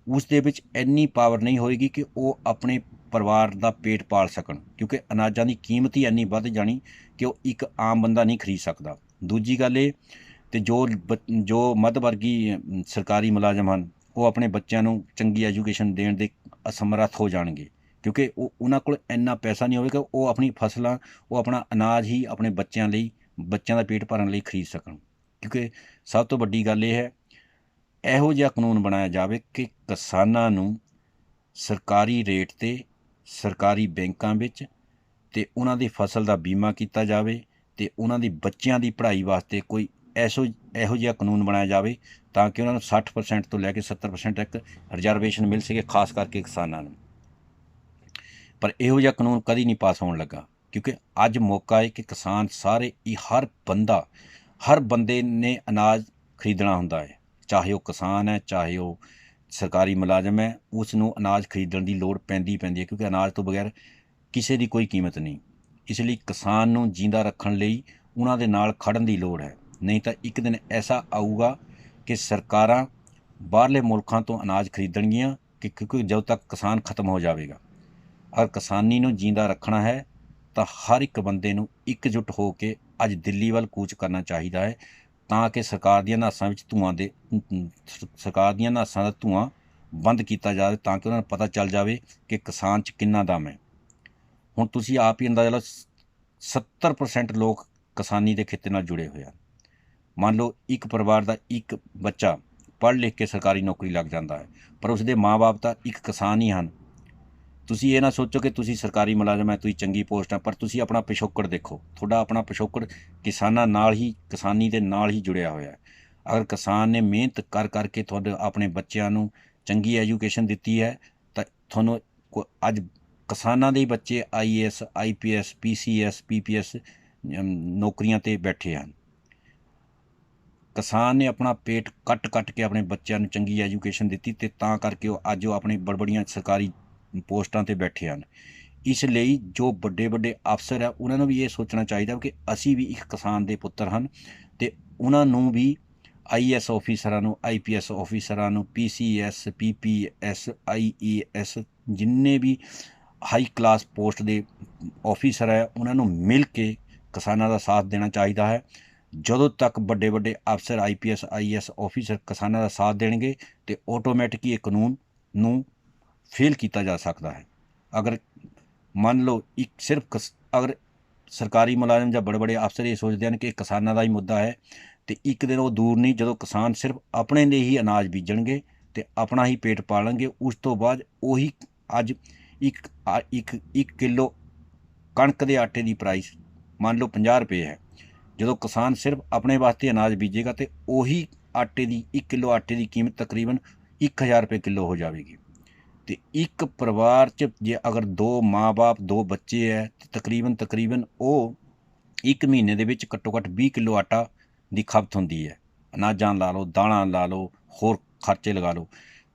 ਉਸ ਦੇ ਵਿੱਚ ਇੰਨੀ ਪਾਵਰ ਨਹੀਂ ਹੋਏਗੀ ਕਿ ਉਹ ਆਪਣੇ ਪਰਿਵਾਰ ਦਾ ਪੇਟ ਪਾਲ ਸਕਣ, ਕਿਉਂਕਿ ਅਨਾਜਾਂ ਦੀ ਕੀਮਤ ਹੀ ਇੰਨੀ ਵੱਧ ਜਾਣੀ ਕਿ ਉਹ ਇੱਕ ਆਮ ਬੰਦਾ ਨਹੀਂ ਖਰੀਦ ਸਕਦਾ। ਦੂਜੀ ਗੱਲ ਇਹ, ਅਤੇ ਜੋ ਮੱਧ ਵਰਗੀ ਸਰਕਾਰੀ ਮੁਲਾਜ਼ਮ ਹਨ ਉਹ ਆਪਣੇ ਬੱਚਿਆਂ ਨੂੰ ਚੰਗੀ ਐਜੂਕੇਸ਼ਨ ਦੇਣ ਦੇ ਅਸਮਰੱਥ ਹੋ ਜਾਣਗੇ, ਕਿਉਂਕਿ ਉਹਨਾਂ ਕੋਲ ਇੰਨਾ ਪੈਸਾ ਨਹੀਂ ਹੋਵੇਗਾ ਉਹ ਆਪਣੀ ਫਸਲਾਂ, ਉਹ ਆਪਣਾ ਅਨਾਜ ਹੀ ਆਪਣੇ ਬੱਚਿਆਂ ਲਈ, ਬੱਚਿਆਂ ਦਾ ਪੇਟ ਭਰਨ ਲਈ ਖਰੀਦ ਸਕਣ। ਕਿਉਂਕਿ ਸਭ ਤੋਂ ਵੱਡੀ ਗੱਲ ਇਹ ਹੈ, ਇਹੋ ਜਿਹਾ ਕਾਨੂੰਨ ਬਣਾਇਆ ਜਾਵੇ ਕਿ ਕਿਸਾਨਾਂ ਨੂੰ ਸਰਕਾਰੀ ਰੇਟ 'ਤੇ ਸਰਕਾਰੀ ਬੈਂਕਾਂ ਵਿੱਚ ਅਤੇ ਉਹਨਾਂ ਦੀ ਫਸਲ ਦਾ ਬੀਮਾ ਕੀਤਾ ਜਾਵੇ, ਅਤੇ ਉਹਨਾਂ ਦੀ ਬੱਚਿਆਂ ਦੀ ਪੜ੍ਹਾਈ ਵਾਸਤੇ ਕੋਈ ਇਹੋ ਜਿਹਾ ਕਾਨੂੰਨ ਬਣਾਇਆ ਜਾਵੇ ਤਾਂ ਕਿ ਉਹਨਾਂ ਨੂੰ 60% ਤੋਂ ਲੈ ਕੇ 70% ਤੱਕ ਰਿਜ਼ਰਵੇਸ਼ਨ ਮਿਲ ਸਕੇ, ਖਾਸ ਕਰਕੇ ਕਿਸਾਨਾਂ ਨੂੰ। ਪਰ ਇਹੋ ਜਿਹਾ ਕਾਨੂੰਨ ਕਦੀ ਨਹੀਂ ਪਾਸ ਹੋਣ ਲੱਗਾ, ਕਿਉਂਕਿ ਅੱਜ ਮੌਕਾ ਹੈ ਕਿ ਕਿਸਾਨ ਸਾਰੇ ਹਰ ਬੰਦੇ ਨੇ ਅਨਾਜ ਖਰੀਦਣਾ ਹੁੰਦਾ ਹੈ, ਚਾਹੇ ਉਹ ਕਿਸਾਨ ਹੈ, ਚਾਹੇ ਉਹ ਸਰਕਾਰੀ ਮੁਲਾਜ਼ਮ ਹੈ, ਉਸ ਨੂੰ ਅਨਾਜ ਖਰੀਦਣ ਦੀ ਲੋੜ ਪੈਂਦੀ ਹੈ, ਕਿਉਂਕਿ ਅਨਾਜ ਤੋਂ ਬਗੈਰ ਕਿਸੇ ਦੀ ਕੋਈ ਕੀਮਤ ਨਹੀਂ। ਇਸ ਲਈ ਕਿਸਾਨ ਨੂੰ ਜਿੰਦਾ ਰੱਖਣ ਲਈ ਉਹਨਾਂ ਦੇ ਨਾਲ ਖੜਨ ਦੀ ਲੋੜ ਹੈ, ਨਹੀਂ ਤਾਂ ਇੱਕ ਦਿਨ ਐਸਾ ਆਊਗਾ ਕਿ ਸਰਕਾਰਾਂ ਬਾਹਰਲੇ ਮੁਲਕਾਂ ਤੋਂ ਅਨਾਜ ਖਰੀਦਣਗੀਆਂ, ਕਿਉਂਕਿ ਜਦੋਂ ਤੱਕ ਕਿਸਾਨ ਖਤਮ ਹੋ ਜਾਵੇਗਾ। ਅਗਰ ਕਿਸਾਨੀ ਨੂੰ ਜਿੰਦਾ ਰੱਖਣਾ ਹੈ ਤਾਂ ਹਰ ਇੱਕ ਬੰਦੇ ਨੂੰ ਇਕਜੁੱਟ ਹੋ ਕੇ ਅੱਜ ਦਿੱਲੀ ਵੱਲ ਕੂਚ ਕਰਨਾ ਚਾਹੀਦਾ ਹੈ, ਤਾਂ ਕਿ ਸਰਕਾਰ ਦੀਆਂ ਨਾਸਾਂ ਦਾ ਧੂੰਆਂ ਬੰਦ ਕੀਤਾ ਜਾਵੇ, ਤਾਂ ਕਿ ਉਹਨਾਂ ਨੂੰ ਪਤਾ ਚੱਲ ਜਾਵੇ ਕਿ ਕਿਸਾਨ 'ਚ ਕਿੰਨਾ ਦਮ ਹੈ। ਹੁਣ ਤੁਸੀਂ ਆਪ ਹੀ ਅੰਦਾਜ਼ਾ ਲਓ, 70% ਲੋਕ ਕਿਸਾਨੀ ਦੇ ਖੇਤੇ ਨਾਲ ਜੁੜੇ ਹੋਏ ਹਨ। ਮੰਨ ਲਓ ਇੱਕ ਪਰਿਵਾਰ ਦਾ ਇੱਕ ਬੱਚਾ ਪੜ੍ਹ ਲਿਖ ਕੇ ਸਰਕਾਰੀ ਨੌਕਰੀ ਲੱਗ ਜਾਂਦਾ ਹੈ, ਪਰ ਉਸਦੇ ਮਾਂ-ਬਾਪ ਤਾਂ ਇੱਕ ਕਿਸਾਨ ਹੀ ਹਨ। ਤੁਸੀਂ ਇਹ ਨਾ ਸੋਚੋ ਕਿ ਤੁਸੀਂ ਸਰਕਾਰੀ ਮੁਲਾਜ਼ਮ ਹੈ, ਤੁਸੀਂ ਚੰਗੀ ਪੋਸਟ ਹੈ, ਪਰ ਤੁਸੀਂ ਆਪਣਾ ਪਿਛੋਕੜ ਦੇਖੋ, ਤੁਹਾਡਾ ਆਪਣਾ ਪਿਛੋਕੜ ਕਿਸਾਨਾਂ ਨਾਲ ਹੀ, ਕਿਸਾਨੀ ਦੇ ਨਾਲ ਹੀ ਜੁੜਿਆ ਹੋਇਆ ਹੈ। ਅਗਰ ਕਿਸਾਨ ਨੇ ਮਿਹਨਤ ਕਰਕੇ ਤੁਹਾਡੇ ਆਪਣੇ ਬੱਚਿਆਂ ਨੂੰ ਚੰਗੀ ਐਜੂਕੇਸ਼ਨ ਦਿੱਤੀ ਹੈ ਤਾਂ ਤੁਹਾਨੂੰ ਅੱਜ ਕਿਸਾਨਾਂ ਦੇ ਹੀ ਬੱਚੇ IAS, IPS, PCS, PPS ਨੌਕਰੀਆਂ 'ਤੇ ਬੈਠੇ ਹਨ। ਕਿਸਾਨ ਨੇ ਆਪਣਾ ਪੇਟ ਕੱਟ ਕੇ ਆਪਣੇ ਬੱਚਿਆਂ ਨੂੰ ਚੰਗੀ ਐਜੂਕੇਸ਼ਨ ਦਿੱਤੀ, ਅਤੇ ਤਾਂ ਕਰਕੇ ਉਹ ਅੱਜ ਉਹ ਬੜੀਆਂ ਸਰਕਾਰੀ ਪੋਸਟਾਂ 'ਤੇ ਬੈਠੇ ਹਨ। ਇਸ ਲਈ ਜੋ ਵੱਡੇ ਅਫਸਰ ਹੈ ਉਹਨਾਂ ਨੂੰ ਵੀ ਇਹ ਸੋਚਣਾ ਚਾਹੀਦਾ ਕਿ ਅਸੀਂ ਵੀ ਇੱਕ ਕਿਸਾਨ ਦੇ ਪੁੱਤਰ ਹਨ, ਅਤੇ ਉਹਨਾਂ ਨੂੰ ਵੀ IAS ਆਫਿਸਰਾਂ ਨੂੰ, IPS ਆਫਿਸਰਾਂ ਨੂੰ, PCS, PPS, IAS ਜਿੰਨੇ ਵੀ ਹਾਈ ਕਲਾਸ ਪੋਸਟ ਦੇ ਆਫਿਸਰ ਹੈ ਉਹਨਾਂ ਨੂੰ ਮਿਲ ਕੇ ਕਿਸਾਨਾਂ ਦਾ ਸਾਥ ਦੇਣਾ ਚਾਹੀਦਾ ਹੈ। ਜਦੋਂ ਤੱਕ ਵੱਡੇ ਅਫਸਰ IPS, IAS ਆਫਿਸਰ ਕਿਸਾਨਾਂ ਦਾ ਸਾਥ ਦੇਣਗੇ ਤੇ ਆਟੋਮੈਟਿਕ ਇਹ ਕਾਨੂੰਨ ਨੂੰ ਫੇਲ ਕੀਤਾ ਜਾ ਸਕਦਾ ਹੈ। ਅਗਰ ਮੰਨ ਲਓ ਅਗਰ ਸਰਕਾਰੀ ਮੁਲਾਜ਼ਮ ਜਾਂ ਬੜੇ ਅਫਸਰ ਇਹ ਸੋਚਦੇ ਹਨ ਕਿ ਕਿਸਾਨਾਂ ਦਾ ਹੀ ਮੁੱਦਾ ਹੈ, ਤੇ ਇੱਕ ਦਿਨ ਉਹ ਦੂਰ ਨਹੀਂ ਜਦੋਂ ਕਿਸਾਨ ਸਿਰਫ ਆਪਣੇ ਲਈ ਹੀ ਅਨਾਜ ਬੀਜਣਗੇ ਤੇ ਆਪਣਾ ਹੀ ਪੇਟ ਪਾਲਣਗੇ। ਉਸ ਤੋਂ ਬਾਅਦ ਉਹੀ ਅੱਜ ਇੱਕ ਕਿਲੋ ਕਣਕ ਦੇ ਆਟੇ ਦੀ ਪ੍ਰਾਈਸ ਮੰਨ ਲਓ 50 ਰੁਪਏ ਹੈ। ਜਦੋਂ ਕਿਸਾਨ ਸਿਰਫ ਆਪਣੇ ਵਾਸਤੇ ਅਨਾਜ ਬੀਜੇਗਾ ਤੇ ਉਹੀ ਇੱਕ ਕਿਲੋ ਆਟੇ ਦੀ ਕੀਮਤ ਤਕਰੀਬਨ 1000 ਰੁਪਏ ਕਿਲੋ ਹੋ ਜਾਵੇਗੀ। ਤੇ ਇੱਕ ਪਰਿਵਾਰ 'ਚ ਜੇ ਅਗਰ 2 ਮਾਂ-ਬਾਪ 2 ਬੱਚੇ ਹੈ ਤੇ ਤਕਰੀਬਨ ਉਹ ਇੱਕ ਮਹੀਨੇ ਦੇ ਵਿੱਚ ਘੱਟੋ ਘੱਟ 20 ਕਿਲੋ ਆਟਾ ਦੀ ਖਪਤ ਹੁੰਦੀ ਹੈ। ਅਨਾਜਾਂ ਲਾ ਲਓ, ਦਾਲਾਂ ਲਾ ਲਓ, ਹੋਰ ਖਰਚੇ ਲਗਾ ਲਓ,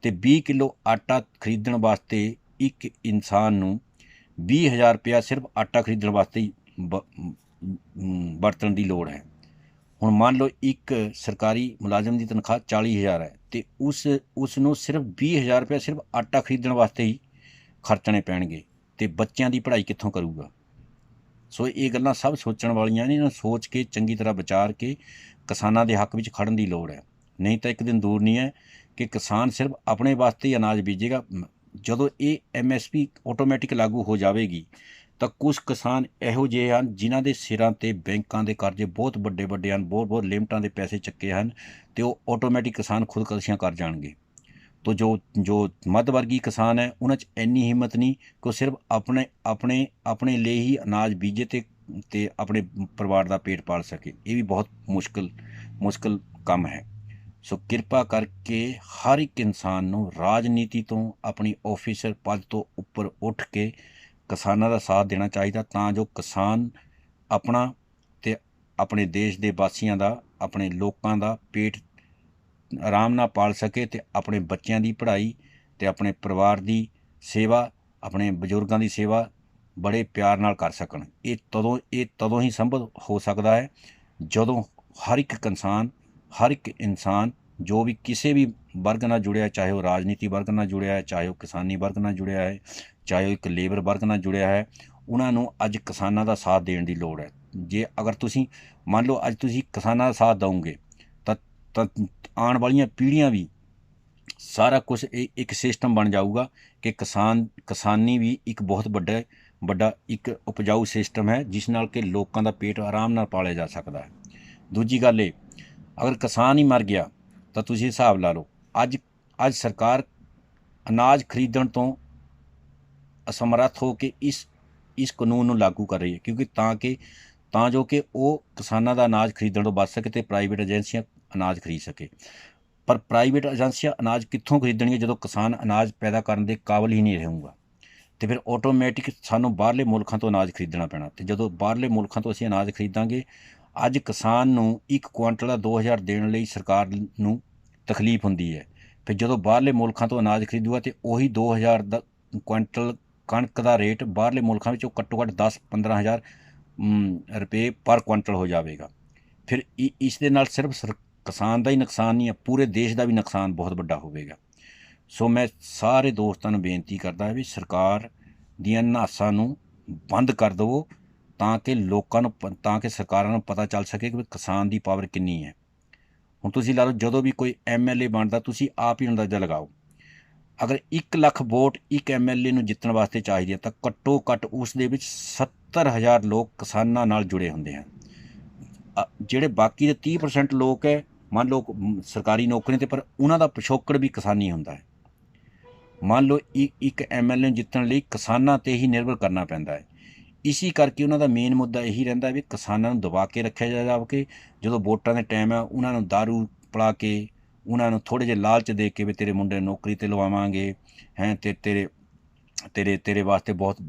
ਤੇ 20 ਕਿਲੋ ਆਟਾ ਖਰੀਦਣ ਵਾਸਤੇ ਇੱਕ ਇਨਸਾਨ ਨੂੰ 20,000 ਰੁਪਇਆ ਸਿਰਫ ਆਟਾ ਖਰੀਦਣ ਵਾਸਤੇ ਹੀ ਵਰਤਣ ਦੀ ਲੋੜ ਹੈ। ਹੁਣ ਮੰਨ ਲਓ ਇੱਕ ਸਰਕਾਰੀ ਮੁਲਾਜ਼ਮ ਦੀ ਤਨਖਾਹ 40,000 ਹੈ ਤੇ ਉਸ ਨੂੰ ਸਿਰਫ 20,000 ਰੁਪਇਆ ਸਿਰਫ ਆਟਾ ਖਰੀਦਣ ਵਾਸਤੇ ਹੀ ਖਰਚਣੇ ਪੈਣਗੇ, ਤੇ ਬੱਚਿਆਂ ਦੀ ਪੜ੍ਹਾਈ ਕਿੱਥੋਂ ਕਰੂਗਾ। ਸੋ ਇਹ ਗੱਲਾਂ ਸਭ ਸੋਚਣ ਵਾਲੀਆਂ ਨੇ, ਇਹਨਾਂ ਨੂੰ ਸੋਚ ਕੇ ਚੰਗੀ ਤਰ੍ਹਾਂ ਵਿਚਾਰ ਕੇ ਕਿਸਾਨਾਂ ਦੇ ਹੱਕ ਵਿੱਚ ਖੜਨ ਦੀ ਲੋੜ ਹੈ। ਨਹੀਂ ਤਾਂ ਇੱਕ ਦਿਨ ਦੂਰ ਨਹੀਂ ਹੈ ਕਿ ਕਿਸਾਨ ਸਿਰਫ ਆਪਣੇ ਵਾਸਤੇ ਹੀ ਅਨਾਜ ਬੀਜੇਗਾ। ਜਦੋਂ ਇਹ MSP ਆਟੋਮੈਟਿਕ ਲਾਗੂ ਹੋ ਜਾਵੇਗੀ ਤਾਂ ਕੁਝ ਕਿਸਾਨ ਇਹੋ ਜਿਹੇ ਹਨ ਜਿਨ੍ਹਾਂ ਦੇ ਸਿਰਾਂ 'ਤੇ ਬੈਂਕਾਂ ਦੇ ਕਰਜ਼ੇ ਬਹੁਤ ਵੱਡੇ ਹਨ, ਬਹੁਤ ਲਿਮਟਾਂ ਦੇ ਪੈਸੇ ਚੱਕੇ ਹਨ, ਅਤੇ ਉਹ ਆਟੋਮੈਟਿਕ ਕਿਸਾਨ ਖੁਦਕੁਸ਼ੀਆਂ ਕਰ ਜਾਣਗੇ। ਤੋ ਜੋ ਮੱਧ ਵਰਗੀ ਕਿਸਾਨ ਹੈ ਉਹਨਾਂ 'ਚ ਇੰਨੀ ਹਿੰਮਤ ਨਹੀਂ ਕਿ ਉਹ ਸਿਰਫ ਆਪਣੇ ਲਈ ਹੀ ਅਨਾਜ ਬੀਜੇ ਤੇ ਆਪਣੇ ਪਰਿਵਾਰ ਦਾ ਪੇਟ ਪਾਲ ਸਕੇ। ਇਹ ਵੀ ਬਹੁਤ ਮੁਸ਼ਕਿਲ ਕੰਮ ਹੈ। ਸੋ ਕਿਰਪਾ ਕਰਕੇ ਹਰ ਇੱਕ ਇਨਸਾਨ ਨੂੰ ਰਾਜਨੀਤੀ ਤੋਂ, ਆਪਣੀ ਆਫਿਸਰ ਪਦ ਤੋਂ ਉੱਪਰ ਉੱਠ ਕੇ ਕਿਸਾਨਾਂ ਦਾ ਸਾਥ ਦੇਣਾ ਚਾਹੀਦਾ, ਤਾਂ ਜੋ ਕਿਸਾਨ ਆਪਣਾ ਅਤੇ ਆਪਣੇ ਦੇਸ਼ ਦੇ ਵਾਸੀਆਂ ਦਾ, ਆਪਣੇ ਲੋਕਾਂ ਦਾ ਪੇਟ ਆਰਾਮ ਨਾਲ ਪਾਲ ਸਕੇ, ਅਤੇ ਆਪਣੇ ਬੱਚਿਆਂ ਦੀ ਪੜ੍ਹਾਈ ਅਤੇ ਆਪਣੇ ਪਰਿਵਾਰ ਦੀ ਸੇਵਾ, ਆਪਣੇ ਬਜ਼ੁਰਗਾਂ ਦੀ ਸੇਵਾ ਬੜੇ ਪਿਆਰ ਨਾਲ ਕਰ ਸਕਣ। ਇਹ ਤਦੋਂ ਹੀ ਸੰਭਵ ਹੋ ਸਕਦਾ ਹੈ ਜਦੋਂ ਹਰ ਇੱਕ ਇਨਸਾਨ ਜੋ ਵੀ ਕਿਸੇ ਵੀ ਵਰਗ ਨਾਲ ਜੁੜਿਆ, ਚਾਹੇ ਉਹ ਰਾਜਨੀਤੀ ਵਰਗ ਨਾਲ ਜੁੜਿਆ ਹੈ, ਚਾਹੇ ਉਹ ਕਿਸਾਨੀ ਵਰਗ ਨਾਲ ਜੁੜਿਆ ਹੈ, ਚਾਹੇ ਉਹ ਇੱਕ ਲੇਬਰ ਵਰਗ ਨਾਲ ਜੁੜਿਆ ਹੈ, ਉਹਨਾਂ ਨੂੰ ਅੱਜ ਕਿਸਾਨਾਂ ਦਾ ਸਾਥ ਦੇਣ ਦੀ ਲੋੜ ਹੈ। ਜੇ ਅਗਰ ਤੁਸੀਂ ਮੰਨ ਲਓ ਅੱਜ ਤੁਸੀਂ ਕਿਸਾਨਾਂ ਦਾ ਸਾਥ ਦਿਓਗੇ ਤਾਂ ਆਉਣ ਵਾਲੀਆਂ ਪੀੜ੍ਹੀਆਂ ਵੀ ਸਾਰਾ ਕੁਝ ਇੱਕ ਸਿਸਟਮ ਬਣ ਜਾਊਗਾ ਕਿ ਕਿਸਾਨੀ ਵੀ ਇੱਕ ਬਹੁਤ ਵੱਡਾ ਇੱਕ ਉਪਜਾਊ ਸਿਸਟਮ ਹੈ, ਜਿਸ ਨਾਲ ਕਿ ਲੋਕਾਂ ਦਾ ਪੇਟ ਆਰਾਮ ਨਾਲ ਪਾਲਿਆ ਜਾ ਸਕਦਾ ਹੈ। ਦੂਜੀ ਗੱਲ ਇਹ, ਅਗਰ ਕਿਸਾਨ ਹੀ ਮਰ ਗਿਆ ਤਾਂ ਤੁਸੀਂ ਹਿਸਾਬ ਲਾ ਲਓ, ਅੱਜ ਸਰਕਾਰ ਅਨਾਜ ਖਰੀਦਣ ਤੋਂ ਅਸਮਰੱਥ ਹੋ ਕੇ ਇਸ ਕਾਨੂੰਨ ਨੂੰ ਲਾਗੂ ਕਰ ਰਹੀ ਹੈ, ਕਿਉਂਕਿ ਤਾਂ ਜੋ ਕਿ ਉਹ ਕਿਸਾਨਾਂ ਦਾ ਅਨਾਜ ਖਰੀਦਣ ਤੋਂ ਬਚ ਸਕੇ ਅਤੇ ਪ੍ਰਾਈਵੇਟ ਏਜੰਸੀਆਂ ਅਨਾਜ ਖਰੀਦ ਸਕੇ। ਪਰ ਪ੍ਰਾਈਵੇਟ ਏਜੰਸੀਆਂ ਅਨਾਜ ਕਿੱਥੋਂ ਖਰੀਦਣਗੀਆਂ ਜਦੋਂ ਕਿਸਾਨ ਅਨਾਜ ਪੈਦਾ ਕਰਨ ਦੇ ਕਾਬਲ ਹੀ ਨਹੀਂ ਰਹੂਗਾ, ਅਤੇ ਫਿਰ ਆਟੋਮੈਟਿਕ ਸਾਨੂੰ ਬਾਹਰਲੇ ਮੁਲਕਾਂ ਤੋਂ ਅਨਾਜ ਖਰੀਦਣਾ ਪੈਣਾ, ਅਤੇ ਜਦੋਂ ਬਾਹਰਲੇ ਮੁਲਕਾਂ ਤੋਂ ਅਸੀਂ ਅਨਾਜ ਖਰੀਦਾਂਗੇ, ਅੱਜ ਕਿਸਾਨ ਨੂੰ 1 ਕੁਆਂਟਲ ਦਾ 2000 ਦੇਣ ਲਈ ਸਰਕਾਰ ਨੂੰ ਤਕਲੀਫ ਹੁੰਦੀ ਹੈ। ਫਿਰ ਜਦੋਂ ਬਾਹਰਲੇ ਮੁਲਕਾਂ ਤੋਂ ਅਨਾਜ ਖਰੀਦੂਗਾ ਅਤੇ ਉਹੀ 2000 ਦਾ ਕੁਆਂਟਲ ਕਣਕ ਦਾ ਰੇਟ ਬਾਹਰਲੇ ਮੁਲਕਾਂ ਵਿੱਚ ਉਹ ਘੱਟੋ ਘੱਟ 10-15 ਹਜ਼ਾਰ ਰੁਪਏ ਪਰ ਕੁਆਂਟਲ ਹੋ ਜਾਵੇਗਾ। ਫਿਰ ਇਸ ਦੇ ਨਾਲ ਸਿਰਫ ਕਿਸਾਨ ਦਾ ਹੀ ਨੁਕਸਾਨ ਨਹੀਂ ਹੈ, ਪੂਰੇ ਦੇਸ਼ ਦਾ ਵੀ ਨੁਕਸਾਨ ਬਹੁਤ ਵੱਡਾ ਹੋਵੇਗਾ। ਸੋ ਮੈਂ ਸਾਰੇ ਦੋਸਤਾਂ ਨੂੰ ਬੇਨਤੀ ਕਰਦਾ ਵੀ ਸਰਕਾਰ ਦੀਆਂ ਨਾਸਾਂ ਨੂੰ ਬੰਦ ਕਰ ਦੇਵੋ, ਤਾਂ ਕਿ ਸਰਕਾਰਾਂ ਨੂੰ ਪਤਾ ਚੱਲ ਸਕੇ ਕਿ ਕਿਸਾਨ ਦੀ ਪਾਵਰ ਕਿੰਨੀ ਹੈ। ਹੁਣ ਤੁਸੀਂ ਲਾ ਲਓ, ਜਦੋਂ ਵੀ ਕੋਈ MLA ਬਣਦਾ, ਤੁਸੀਂ ਆਪ ਹੀ ਅੰਦਾਜ਼ਾ ਲਗਾਓ, ਅਗਰ 1 ਲੱਖ ਵੋਟ ਇੱਕ MLA ਨੂੰ ਜਿੱਤਣ ਵਾਸਤੇ ਚਾਹੀਦੀ ਹੈ ਤਾਂ ਘੱਟੋ ਘੱਟ ਉਸ ਦੇ ਵਿੱਚ 70,000 ਲੋਕ ਕਿਸਾਨਾਂ ਨਾਲ ਜੁੜੇ ਹੁੰਦੇ ਹਨ। ਜਿਹੜੇ ਬਾਕੀ ਦੇ 30% ਲੋਕ ਹੈ, ਮੰਨ ਲਓ ਸਰਕਾਰੀ ਨੌਕਰੀਆਂ 'ਤੇ, ਪਰ ਉਹਨਾਂ ਦਾ ਪਿਛੋਕੜ ਵੀ ਕਿਸਾਨੀ ਹੁੰਦਾ ਹੈ। ਮੰਨ ਲਓ ਇੱਕ MLA ਨੂੰ ਜਿੱਤਣ ਲਈ ਕਿਸਾਨਾਂ 'ਤੇ ਹੀ ਨਿਰਭਰ ਕਰਨਾ ਪੈਂਦਾ ਹੈ। ਇਸੀ ਕਰਕੇ ਉਹਨਾਂ ਦਾ ਮੇਨ ਮੁੱਦਾ ਇਹੀ ਰਹਿੰਦਾ ਵੀ ਕਿਸਾਨਾਂ ਨੂੰ ਦਬਾ ਕੇ ਰੱਖਿਆ ਜਾਵੇ, ਜਦੋਂ ਵੋਟਾਂ ਦੇ ਟਾਈਮ ਹੈ ਉਹਨਾਂ ਨੂੰ ਦਾਰੂ ਪਿਲਾ ਕੇ, ਉਹਨਾਂ ਨੂੰ ਥੋੜ੍ਹੇ ਜਿਹੇ ਲਾਲਚ ਦੇ ਕੇ ਵੀ ਤੇਰੇ ਮੁੰਡੇ ਨੂੰ ਨੌਕਰੀ 'ਤੇ ਲਵਾਵਾਂਗੇ ਹੈ, ਅਤੇ ਤੇਰੇ ਵਾਸਤੇ ਬਹੁਤ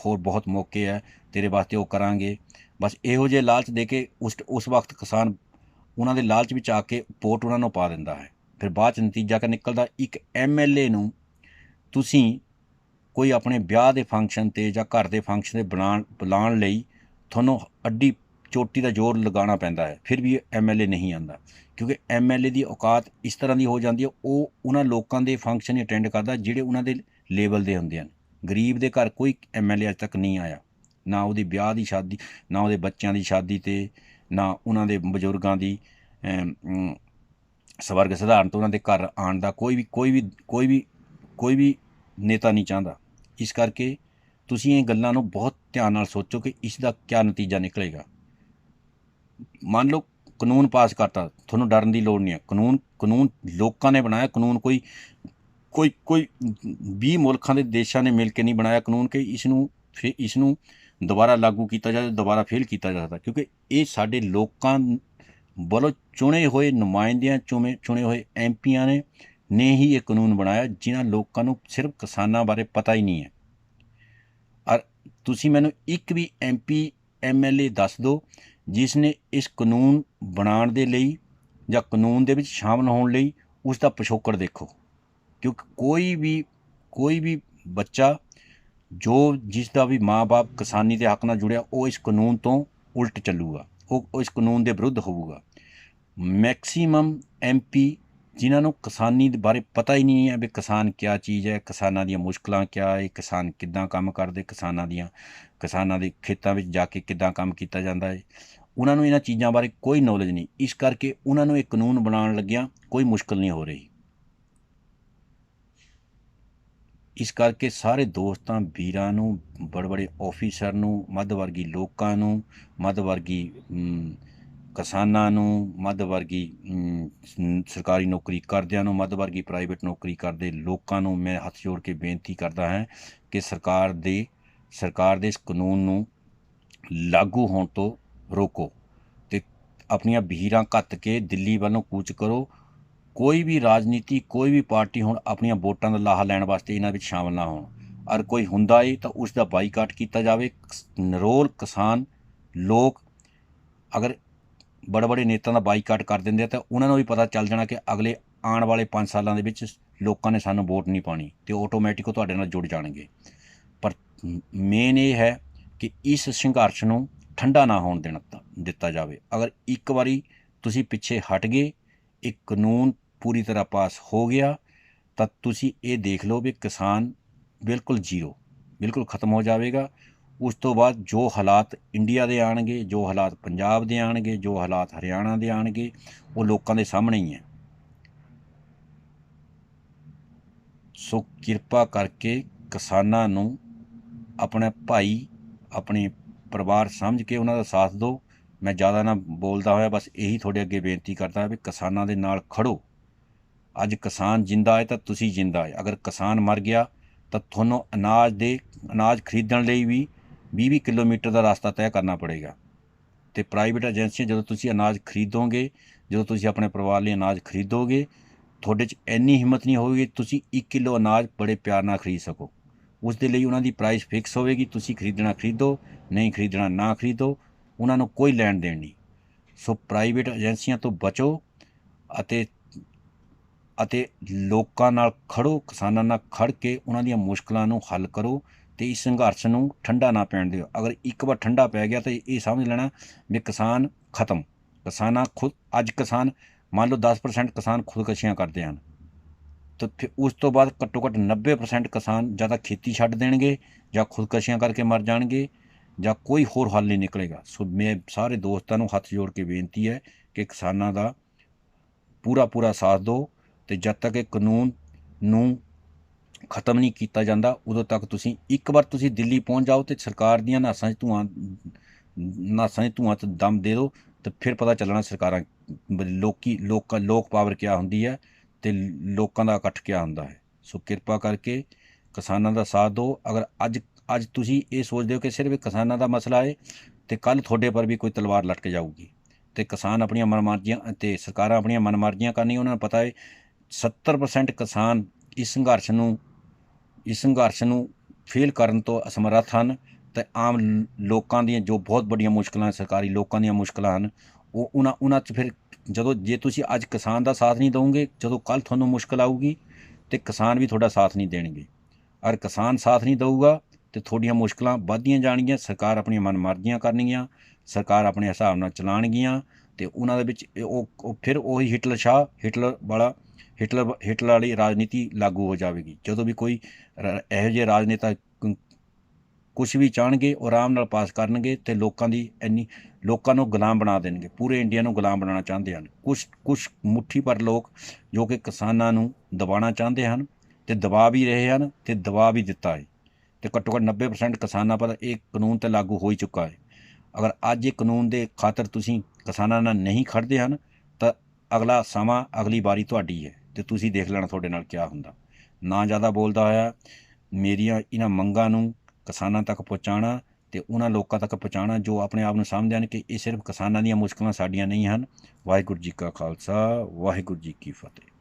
ਹੋਰ ਬਹੁਤ ਮੌਕੇ ਹੈ, ਤੇਰੇ ਵਾਸਤੇ ਉਹ ਕਰਾਂਗੇ। ਬਸ ਇਹੋ ਜਿਹੇ ਲਾਲਚ ਦੇ ਕੇ ਉਸ ਵਕਤ ਕਿਸਾਨ ਉਹਨਾਂ ਦੇ ਲਾਲਚ ਵਿੱਚ ਆ ਕੇ ਵੋਟ ਉਹਨਾਂ ਨੂੰ ਪਾ ਦਿੰਦਾ ਹੈ। ਫਿਰ ਬਾਅਦ 'ਚ ਨਤੀਜਾ ਕੀ ਨਿਕਲਦਾ, ਇੱਕ MLA ਨੂੰ ਤੁਸੀਂ ਕੋਈ ਆਪਣੇ ਵਿਆਹ ਦੇ ਫੰਕਸ਼ਨ 'ਤੇ ਜਾਂ ਘਰ ਦੇ ਫੰਕਸ਼ਨ 'ਤੇ ਬੁਲਾਉਣ ਲਈ ਤੁਹਾਨੂੰ ਅੱਡੀ ਚੋਟੀ ਦਾ ਜ਼ੋਰ ਲਗਾਉਣਾ ਪੈਂਦਾ ਹੈ, ਫਿਰ ਵੀ MLA ਨਹੀਂ ਆਉਂਦਾ, ਕਿਉਂਕਿ MLA ਦੀ ਔਕਾਤ ਇਸ ਤਰ੍ਹਾਂ ਦੀ ਹੋ ਜਾਂਦੀ ਹੈ, ਉਹ ਉਹਨਾਂ ਲੋਕਾਂ ਦੇ ਫੰਕਸ਼ਨ ਹੀ ਅਟੈਂਡ ਕਰਦਾ ਜਿਹੜੇ ਉਹਨਾਂ ਦੇ ਲੈਵਲ ਦੇ ਹੁੰਦੇ ਹਨ। ਗਰੀਬ ਦੇ ਘਰ ਕੋਈ MLA ਅੱਜ ਤੱਕ ਨਹੀਂ ਆਇਆ, ਨਾ ਉਹਦੀ ਵਿਆਹ ਦੀ ਸ਼ਾਦੀ, ਨਾ ਉਹਦੇ ਬੱਚਿਆਂ ਦੀ ਸ਼ਾਦੀ 'ਤੇ, ਨਾ ਉਹਨਾਂ ਦੇ ਬਜ਼ੁਰਗਾਂ ਦੀ ਸਵਰਗ ਸਿਧਾਰਨ ਤੋਂ ਉਹਨਾਂ ਦੇ ਘਰ ਆਉਣ ਦਾ ਕੋਈ ਵੀ ਨੇਤਾ ਨਹੀਂ ਚਾਹੁੰਦਾ। ਇਸ ਕਰਕੇ ਤੁਸੀਂ ਇਹ ਗੱਲਾਂ ਨੂੰ ਬਹੁਤ ਧਿਆਨ ਨਾਲ ਸੋਚੋ ਕਿ ਇਸ ਦਾ ਕਿਆ ਨਤੀਜਾ ਨਿਕਲੇਗਾ। ਮੰਨ ਲਓ ਕਾਨੂੰਨ ਪਾਸ ਕਰਤਾ, ਤੁਹਾਨੂੰ ਡਰਨ ਦੀ ਲੋੜ ਨਹੀਂ ਹੈ। ਕਾਨੂੰਨ ਲੋਕਾਂ ਨੇ ਬਣਾਇਆ, ਕਾਨੂੰਨ ਕੋਈ 20 ਮੁਲਕਾਂ ਦੇ ਦੇਸ਼ਾਂ ਨੇ ਮਿਲ ਕੇ ਨਹੀਂ ਬਣਾਇਆ ਕਾਨੂੰਨ ਕਿ ਇਸ ਨੂੰ ਦੁਬਾਰਾ ਲਾਗੂ ਕੀਤਾ ਜਾਵੇ, ਦੁਬਾਰਾ ਫੇਲ ਕੀਤਾ ਜਾ ਸਕਦਾ, ਕਿਉਂਕਿ ਇਹ ਸਾਡੇ ਲੋਕਾਂ ਵੱਲੋਂ ਚੁਣੇ ਹੋਏ ਨੁਮਾਇੰਦਿਆਂ, ਚੁਣੇ ਹੋਏ MPਆਂ ਨੇ ਹੀ ਇਹ ਕਾਨੂੰਨ ਬਣਾਇਆ, ਜਿਨ੍ਹਾਂ ਲੋਕਾਂ ਨੂੰ ਸਿਰਫ ਕਿਸਾਨਾਂ ਬਾਰੇ ਪਤਾ ਹੀ ਨਹੀਂ ਹੈ। ਔਰ ਤੁਸੀਂ ਮੈਨੂੰ ਇੱਕ ਵੀ MP MLA ਦੱਸ ਦਿਓ ਜਿਸ ਨੇ ਇਸ ਕਾਨੂੰਨ ਬਣਾਉਣ ਦੇ ਲਈ ਜਾਂ ਕਾਨੂੰਨ ਦੇ ਵਿੱਚ ਸ਼ਾਮਲ ਹੋਣ ਲਈ ਉਸ ਦਾ ਪਿਛੋਕੜ ਦੇਖੋ, ਕਿਉਂਕਿ ਕੋਈ ਵੀ ਬੱਚਾ ਜਿਸ ਦਾ ਵੀ ਮਾਂ-ਬਾਪ ਕਿਸਾਨੀ ਦੇ ਹੱਕ ਨਾਲ ਜੁੜਿਆ, ਉਹ ਇਸ ਕਾਨੂੰਨ ਤੋਂ ਉਲਟ ਚੱਲੂਗਾ, ਉਹ ਇਸ ਕਾਨੂੰਨ ਦੇ ਵਿਰੁੱਧ ਹੋਊਗਾ। ਮੈਕਸੀਮਮ MP ਜਿਨ੍ਹਾਂ ਨੂੰ ਕਿਸਾਨੀ ਦੇ ਬਾਰੇ ਪਤਾ ਹੀ ਨਹੀਂ ਹੈ ਵੀ ਕਿਸਾਨ ਕਿਆ ਚੀਜ਼ ਹੈ, ਕਿਸਾਨਾਂ ਦੀਆਂ ਮੁਸ਼ਕਲਾਂ ਕਿਆ ਹੈ, ਕਿਸਾਨ ਕਿੱਦਾਂ ਕੰਮ ਕਰਦੇ, ਕਿਸਾਨਾਂ ਦੇ ਖੇਤਾਂ ਵਿੱਚ ਜਾ ਕੇ ਕਿੱਦਾਂ ਕੰਮ ਕੀਤਾ ਜਾਂਦਾ ਹੈ, ਉਹਨਾਂ ਨੂੰ ਇਹਨਾਂ ਚੀਜ਼ਾਂ ਬਾਰੇ ਕੋਈ ਨੌਲੇਜ ਨਹੀਂ। ਇਸ ਕਰਕੇ ਉਹਨਾਂ ਨੂੰ ਇਹ ਕਾਨੂੰਨ ਬਣਾਉਣ ਲੱਗਿਆਂ ਕੋਈ ਮੁਸ਼ਕਲ ਨਹੀਂ ਹੋ ਰਹੀ। ਇਸ ਕਰਕੇ ਸਾਰੇ ਦੋਸਤਾਂ ਵੀਰਾਂ ਨੂੰ, ਬੜੇ ਆਫੀਸਰ ਨੂੰ, ਮੱਧ ਵਰਗੀ ਲੋਕਾਂ ਨੂੰ, ਮੱਧ ਵਰਗੀ ਕਿਸਾਨਾਂ ਨੂੰ, ਮੱਧ ਵਰਗੀ ਸਰਕਾਰੀ ਨੌਕਰੀ ਕਰਦਿਆਂ ਨੂੰ, ਮੱਧ ਵਰਗੀ ਪ੍ਰਾਈਵੇਟ ਨੌਕਰੀ ਕਰਦੇ ਲੋਕਾਂ ਨੂੰ ਮੈਂ ਹੱਥ ਜੋੜ ਕੇ ਬੇਨਤੀ ਕਰਦਾ ਹਾਂ ਕਿ ਸਰਕਾਰ ਦੇ ਇਸ ਕਾਨੂੰਨ ਨੂੰ ਲਾਗੂ ਹੋਣ ਤੋਂ ਰੋਕੋ ਅਤੇ ਆਪਣੀਆਂ ਵਹੀਰਾਂ ਘੱਤ ਕੇ ਦਿੱਲੀ ਵੱਲੋਂ ਕੂਚ ਕਰੋ। ਕੋਈ ਵੀ ਰਾਜਨੀਤੀ, ਕੋਈ ਵੀ ਪਾਰਟੀ ਹੁਣ ਆਪਣੀਆਂ ਵੋਟਾਂ ਦਾ ਲਾਹਾ ਲੈਣ ਵਾਸਤੇ ਇਹਨਾਂ ਵਿੱਚ ਸ਼ਾਮਲ ਨਾ ਹੋਣ, ਔਰ ਕੋਈ ਹੁੰਦਾ ਏ ਤਾਂ ਉਸ ਦਾ ਬਾਈਕਾਟ ਕੀਤਾ ਜਾਵੇ। ਨਿਰੋਲ ਕਿਸਾਨ ਲੋਕ ਅਗਰ ਬੜੇ ਨੇਤਾਵਾਂ ਦਾ ਬਾਈਕਾਟ ਕਰ ਦਿੰਦੇ ਆ ਤਾਂ ਉਹਨਾਂ ਨੂੰ ਵੀ ਪਤਾ ਚੱਲ ਜਾਣਾ ਕਿ ਅਗਲੇ ਆਉਣ ਵਾਲੇ 5 ਸਾਲਾਂ ਦੇ ਵਿੱਚ ਲੋਕਾਂ ਨੇ ਸਾਨੂੰ ਵੋਟ ਨਹੀਂ ਪਾਉਣੀ, ਅਤੇ ਆਟੋਮੈਟਿਕ ਉਹ ਤੁਹਾਡੇ ਨਾਲ ਜੁੜ ਜਾਣਗੇ। ਪਰ ਮੇਨ ਇਹ ਹੈ ਕਿ ਇਸ ਸੰਘਰਸ਼ ਨੂੰ ਠੰਡਾ ਨਾ ਹੋਣ ਦਿੱਤਾ ਜਾਵੇ। ਅਗਰ ਇੱਕ ਵਾਰੀ ਤੁਸੀਂ ਪਿੱਛੇ ਹਟ ਗਏ, ਇਹ ਕਾਨੂੰਨ ਪੂਰੀ ਤਰ੍ਹਾਂ ਪਾਸ ਹੋ ਗਿਆ, ਤਾਂ ਤੁਸੀਂ ਇਹ ਦੇਖ ਲਓ ਵੀ ਕਿਸਾਨ ਬਿਲਕੁਲ ਜ਼ੀਰੋ, ਬਿਲਕੁਲ ਖਤਮ ਹੋ ਜਾਵੇਗਾ। ਉਸ ਤੋਂ ਬਾਅਦ ਜੋ ਹਾਲਾਤ ਇੰਡੀਆ ਦੇ ਆਉਣਗੇ, ਜੋ ਹਾਲਾਤ ਪੰਜਾਬ ਦੇ ਆਉਣਗੇ, ਜੋ ਹਾਲਾਤ ਹਰਿਆਣਾ ਦੇ ਆਉਣਗੇ, ਉਹ ਲੋਕਾਂ ਦੇ ਸਾਹਮਣੇ ਹੀ ਹੈ। ਸੋ ਕਿਰਪਾ ਕਰਕੇ ਕਿਸਾਨਾਂ ਨੂੰ ਆਪਣੇ ਭਾਈ, ਆਪਣੇ ਪਰਿਵਾਰ ਸਮਝ ਕੇ ਉਹਨਾਂ ਦਾ ਸਾਥ ਦਿਓ। ਮੈਂ ਜ਼ਿਆਦਾ ਨਾ ਬੋਲਦਾ ਹੋਇਆ ਬਸ ਇਹੀ ਤੁਹਾਡੇ ਅੱਗੇ ਬੇਨਤੀ ਕਰਦਾ ਵੀ ਕਿਸਾਨਾਂ ਦੇ ਨਾਲ ਖੜੋ। ਅੱਜ ਕਿਸਾਨ ਜਿੰਦਾ ਹੈ ਤਾਂ ਤੁਸੀਂ ਜਿੰਦਾ ਹੈ। ਅਗਰ ਕਿਸਾਨ ਮਰ ਗਿਆ ਤਾਂ ਤੁਹਾਨੂੰ ਅਨਾਜ ਖਰੀਦਣ ਲਈ ਵੀ 20-20 ਕਿਲੋਮੀਟਰ ਦਾ ਰਸਤਾ ਤੈਅ ਕਰਨਾ ਪੜੇਗਾ। ਅਤੇ ਪ੍ਰਾਈਵੇਟ ਏਜੰਸੀਆਂ, ਜਦੋਂ ਤੁਸੀਂ ਅਨਾਜ ਖਰੀਦੋਗੇ, ਜਦੋਂ ਤੁਸੀਂ ਆਪਣੇ ਪਰਿਵਾਰ ਲਈ ਅਨਾਜ ਖਰੀਦੋਗੇ, ਤੁਹਾਡੇ 'ਚ ਇੰਨੀ ਹਿੰਮਤ ਨਹੀਂ ਹੋਵੇਗੀ ਤੁਸੀਂ 1 ਕਿਲੋ ਅਨਾਜ ਬੜੇ ਪਿਆਰ ਨਾਲ ਖਰੀਦ ਸਕੋ। ਉਸ ਦੇ ਲਈ ਉਹਨਾਂ ਦੀ ਪ੍ਰਾਈਸ ਫਿਕਸ ਹੋਵੇਗੀ। ਤੁਸੀਂ ਖਰੀਦਣਾ ਖਰੀਦੋ, ਨਹੀਂ ਖਰੀਦਣਾ ਨਾ ਖਰੀਦੋ, ਉਹਨਾਂ ਨੂੰ ਕੋਈ ਲੈਣ ਦੇਣ ਨਹੀਂ। ਸੋ ਪ੍ਰਾਈਵੇਟ ਏਜੰਸੀਆਂ ਤੋਂ ਬਚੋ ਅਤੇ ਲੋਕਾਂ ਨਾਲ ਖੜੋ, ਕਿਸਾਨਾਂ ਨਾਲ ਖੜ ਕੇ ਉਹਨਾਂ ਦੀਆਂ ਮੁਸ਼ਕਲਾਂ ਨੂੰ ਹੱਲ ਕਰੋ ਅਤੇ ਇਸ ਸੰਘਰਸ਼ ਨੂੰ ਠੰਡਾ ਨਾ ਪੈਣ ਦਿਓ। ਅਗਰ ਇੱਕ ਵਾਰ ਠੰਡਾ ਪੈ ਗਿਆ ਤਾਂ ਇਹ ਸਮਝ ਲੈਣਾ ਵੀ ਕਿਸਾਨ ਖਤਮ। ਅੱਜ ਕਿਸਾਨ ਮੰਨ ਲਓ 10% ਕਿਸਾਨ ਖੁਦਕੁਸ਼ੀਆਂ ਕਰਦੇ ਹਨ, ਤਾਂ ਫਿਰ ਉਸ ਤੋਂ ਬਾਅਦ ਘੱਟੋ ਘੱਟ 90% ਕਿਸਾਨ ਜਾਂ ਤਾਂ ਖੇਤੀ ਛੱਡ ਦੇਣਗੇ, ਜਾਂ ਖੁਦਕੁਸ਼ੀਆਂ ਕਰਕੇ ਮਰ ਜਾਣਗੇ, ਜਾਂ ਕੋਈ ਹੋਰ ਹੱਲ ਨਹੀਂ ਨਿਕਲੇਗਾ। ਸੋ ਮੈਂ ਸਾਰੇ ਦੋਸਤਾਂ ਨੂੰ ਹੱਥ ਜੋੜ ਕੇ ਬੇਨਤੀ ਹੈ ਕਿ ਕਿਸਾਨਾਂ ਦਾ ਪੂਰਾ ਸਾਥ ਦਿਓ, ਅਤੇ ਜਦ ਤੱਕ ਇਹ ਕਾਨੂੰਨ ਨੂੰ ਖਤਮ ਨਹੀਂ ਕੀਤਾ ਜਾਂਦਾ ਉਦੋਂ ਤੱਕ ਇੱਕ ਵਾਰ ਤੁਸੀਂ ਦਿੱਲੀ ਪਹੁੰਚ ਜਾਓ ਅਤੇ ਸਰਕਾਰ ਦੀਆਂ ਨਾਸਾਂ 'ਚ ਧੂਆਂ 'ਚ ਦਮ ਦੇ ਦਿਓ, ਅਤੇ ਫਿਰ ਪਤਾ ਚੱਲਣਾ ਸਰਕਾਰਾਂ ਲੋਕ ਪਾਵਰ ਕਿਆ ਹੁੰਦੀ ਹੈ ਅਤੇ ਲੋਕਾਂ ਦਾ ਇਕੱਠ ਕਿਆ ਹੁੰਦਾ ਹੈ। ਸੋ ਕਿਰਪਾ ਕਰਕੇ ਕਿਸਾਨਾਂ ਦਾ ਸਾਥ ਦਿਓ। ਅਗਰ ਅੱਜ ਤੁਸੀਂ ਇਹ ਸੋਚਦੇ ਹੋ ਕਿ ਸਿਰਫ ਕਿਸਾਨਾਂ ਦਾ ਮਸਲਾ ਹੈ, ਅਤੇ ਕੱਲ੍ਹ ਤੁਹਾਡੇ ਪਰ ਵੀ ਕੋਈ ਤਲਵਾਰ ਲਟਕ ਜਾਊਗੀ, ਅਤੇ ਕਿਸਾਨ ਆਪਣੀਆਂ ਮਨਮਰਜ਼ੀਆਂ ਅਤੇ ਸਰਕਾਰਾਂ ਆਪਣੀਆਂ ਮਨਮਰਜ਼ੀਆਂ ਕਰਨੀਆਂ। ਉਹਨਾਂ ਨੂੰ ਪਤਾ ਹੈ 70% ਕਿਸਾਨ ਇਸ ਸੰਘਰਸ਼ ਨੂੰ ਫੇਲ ਕਰਨ ਤੋਂ ਅਸਮਰੱਥ ਹਨ, ਅਤੇ ਆਮ ਲੋਕਾਂ ਦੀਆਂ ਜੋ ਬਹੁਤ ਵੱਡੀਆਂ ਮੁਸ਼ਕਲਾਂ, ਸਰਕਾਰੀ ਲੋਕਾਂ ਦੀਆਂ ਮੁਸ਼ਕਲਾਂ ਹਨ, ਉਹ ਉਹਨਾਂ 'ਚ ਫਿਰ ਜੇ ਤੁਸੀਂ ਅੱਜ ਕਿਸਾਨ ਦਾ ਸਾਥ ਨਹੀਂ ਦਿਓਗੇ, ਜਦੋਂ ਕੱਲ੍ਹ ਤੁਹਾਨੂੰ ਮੁਸ਼ਕਲ ਆਊਗੀ ਅਤੇ ਕਿਸਾਨ ਵੀ ਤੁਹਾਡਾ ਸਾਥ ਨਹੀਂ ਦੇਣਗੇ। ਅਗਰ ਕਿਸਾਨ ਸਾਥ ਨਹੀਂ ਦੇਊਗਾ ਅਤੇ ਤੁਹਾਡੀਆਂ ਮੁਸ਼ਕਲਾਂ ਵੱਧਦੀਆਂ ਜਾਣਗੀਆਂ। ਸਰਕਾਰ ਆਪਣੀਆਂ ਮਨਮਰਜ਼ੀਆਂ ਕਰਨਗੀਆਂ, ਸਰਕਾਰ ਆਪਣੇ ਹਿਸਾਬ ਨਾਲ ਚਲਾਉਣਗੀਆਂ, ਅਤੇ ਉਹਨਾਂ ਦੇ ਵਿੱਚ ਫਿਰ ਉਹੀ ਹਿਟਲਰ ਵਾਲੀ ਰਾਜਨੀਤੀ ਲਾਗੂ ਹੋ ਜਾਵੇਗੀ। ਜਦੋਂ ਵੀ ਕੋਈ ਇਹੋ ਜਿਹੇ ਰਾਜਨੇਤਾ ਕੁਛ ਵੀ ਚਾਹਣਗੇ ਉਹ ਆਰਾਮ ਨਾਲ ਪਾਸ ਕਰਨਗੇ, ਅਤੇ ਲੋਕਾਂ ਨੂੰ ਗੁਲਾਮ ਬਣਾ ਦੇਣਗੇ। ਪੂਰੇ ਇੰਡੀਆ ਨੂੰ ਗੁਲਾਮ ਬਣਾਉਣਾ ਚਾਹੁੰਦੇ ਹਨ ਕੁਛ ਮੁੱਠੀ ਭਰ ਲੋਕ, ਜੋ ਕਿ ਕਿਸਾਨਾਂ ਨੂੰ ਦਬਾਉਣਾ ਚਾਹੁੰਦੇ ਹਨ, ਅਤੇ ਦਬਾ ਵੀ ਰਹੇ ਹਨ, ਅਤੇ ਦਬਾ ਵੀ ਦਿੱਤਾ ਹੈ। ਅਤੇ ਘੱਟੋ ਘੱਟ 90% ਕਿਸਾਨਾਂ ਪਰ ਇਹ ਕਾਨੂੰਨ ਤਾਂ ਲਾਗੂ ਹੋ ਹੀ ਚੁੱਕਾ ਹੈ। ਅਗਰ ਅੱਜ ਇਹ ਕਾਨੂੰਨ ਦੇ ਖਾਤਰ ਤੁਸੀਂ ਕਿਸਾਨਾਂ ਨਾਲ ਨਹੀਂ ਖੜਦੇ ਹਨ ਤਾਂ ਅਗਲੀ ਵਾਰੀ ਤੁਹਾਡੀ ਹੈ, ਅਤੇ ਤੁਸੀਂ ਦੇਖ ਲੈਣਾ ਤੁਹਾਡੇ ਨਾਲ ਕਿਆ ਹੁੰਦਾ। ਨਾ ਜ਼ਿਆਦਾ ਬੋਲਦਾ ਹੋਇਆ ਮੇਰੀਆਂ ਇਹਨਾਂ ਮੰਗਾਂ ਨੂੰ ਕਿਸਾਨਾਂ ਤੱਕ ਪਹੁੰਚਾਉਣਾ, ਅਤੇ ਉਹਨਾਂ ਲੋਕਾਂ ਤੱਕ ਪਹੁੰਚਾਉਣਾ ਜੋ ਆਪਣੇ ਆਪ ਨੂੰ ਸਮਝਦੇ ਹਨ ਕਿ ਇਹ ਸਿਰਫ ਕਿਸਾਨਾਂ ਦੀਆਂ ਮੁਸ਼ਕਲਾਂ ਸਾਡੀਆਂ ਨਹੀਂ ਹਨ। ਵਾਹਿਗੁਰੂ ਜੀ ਕਾ ਖਾਲਸਾ, ਵਾਹਿਗੁਰੂ ਜੀ ਕੀ ਫਤਿਹ।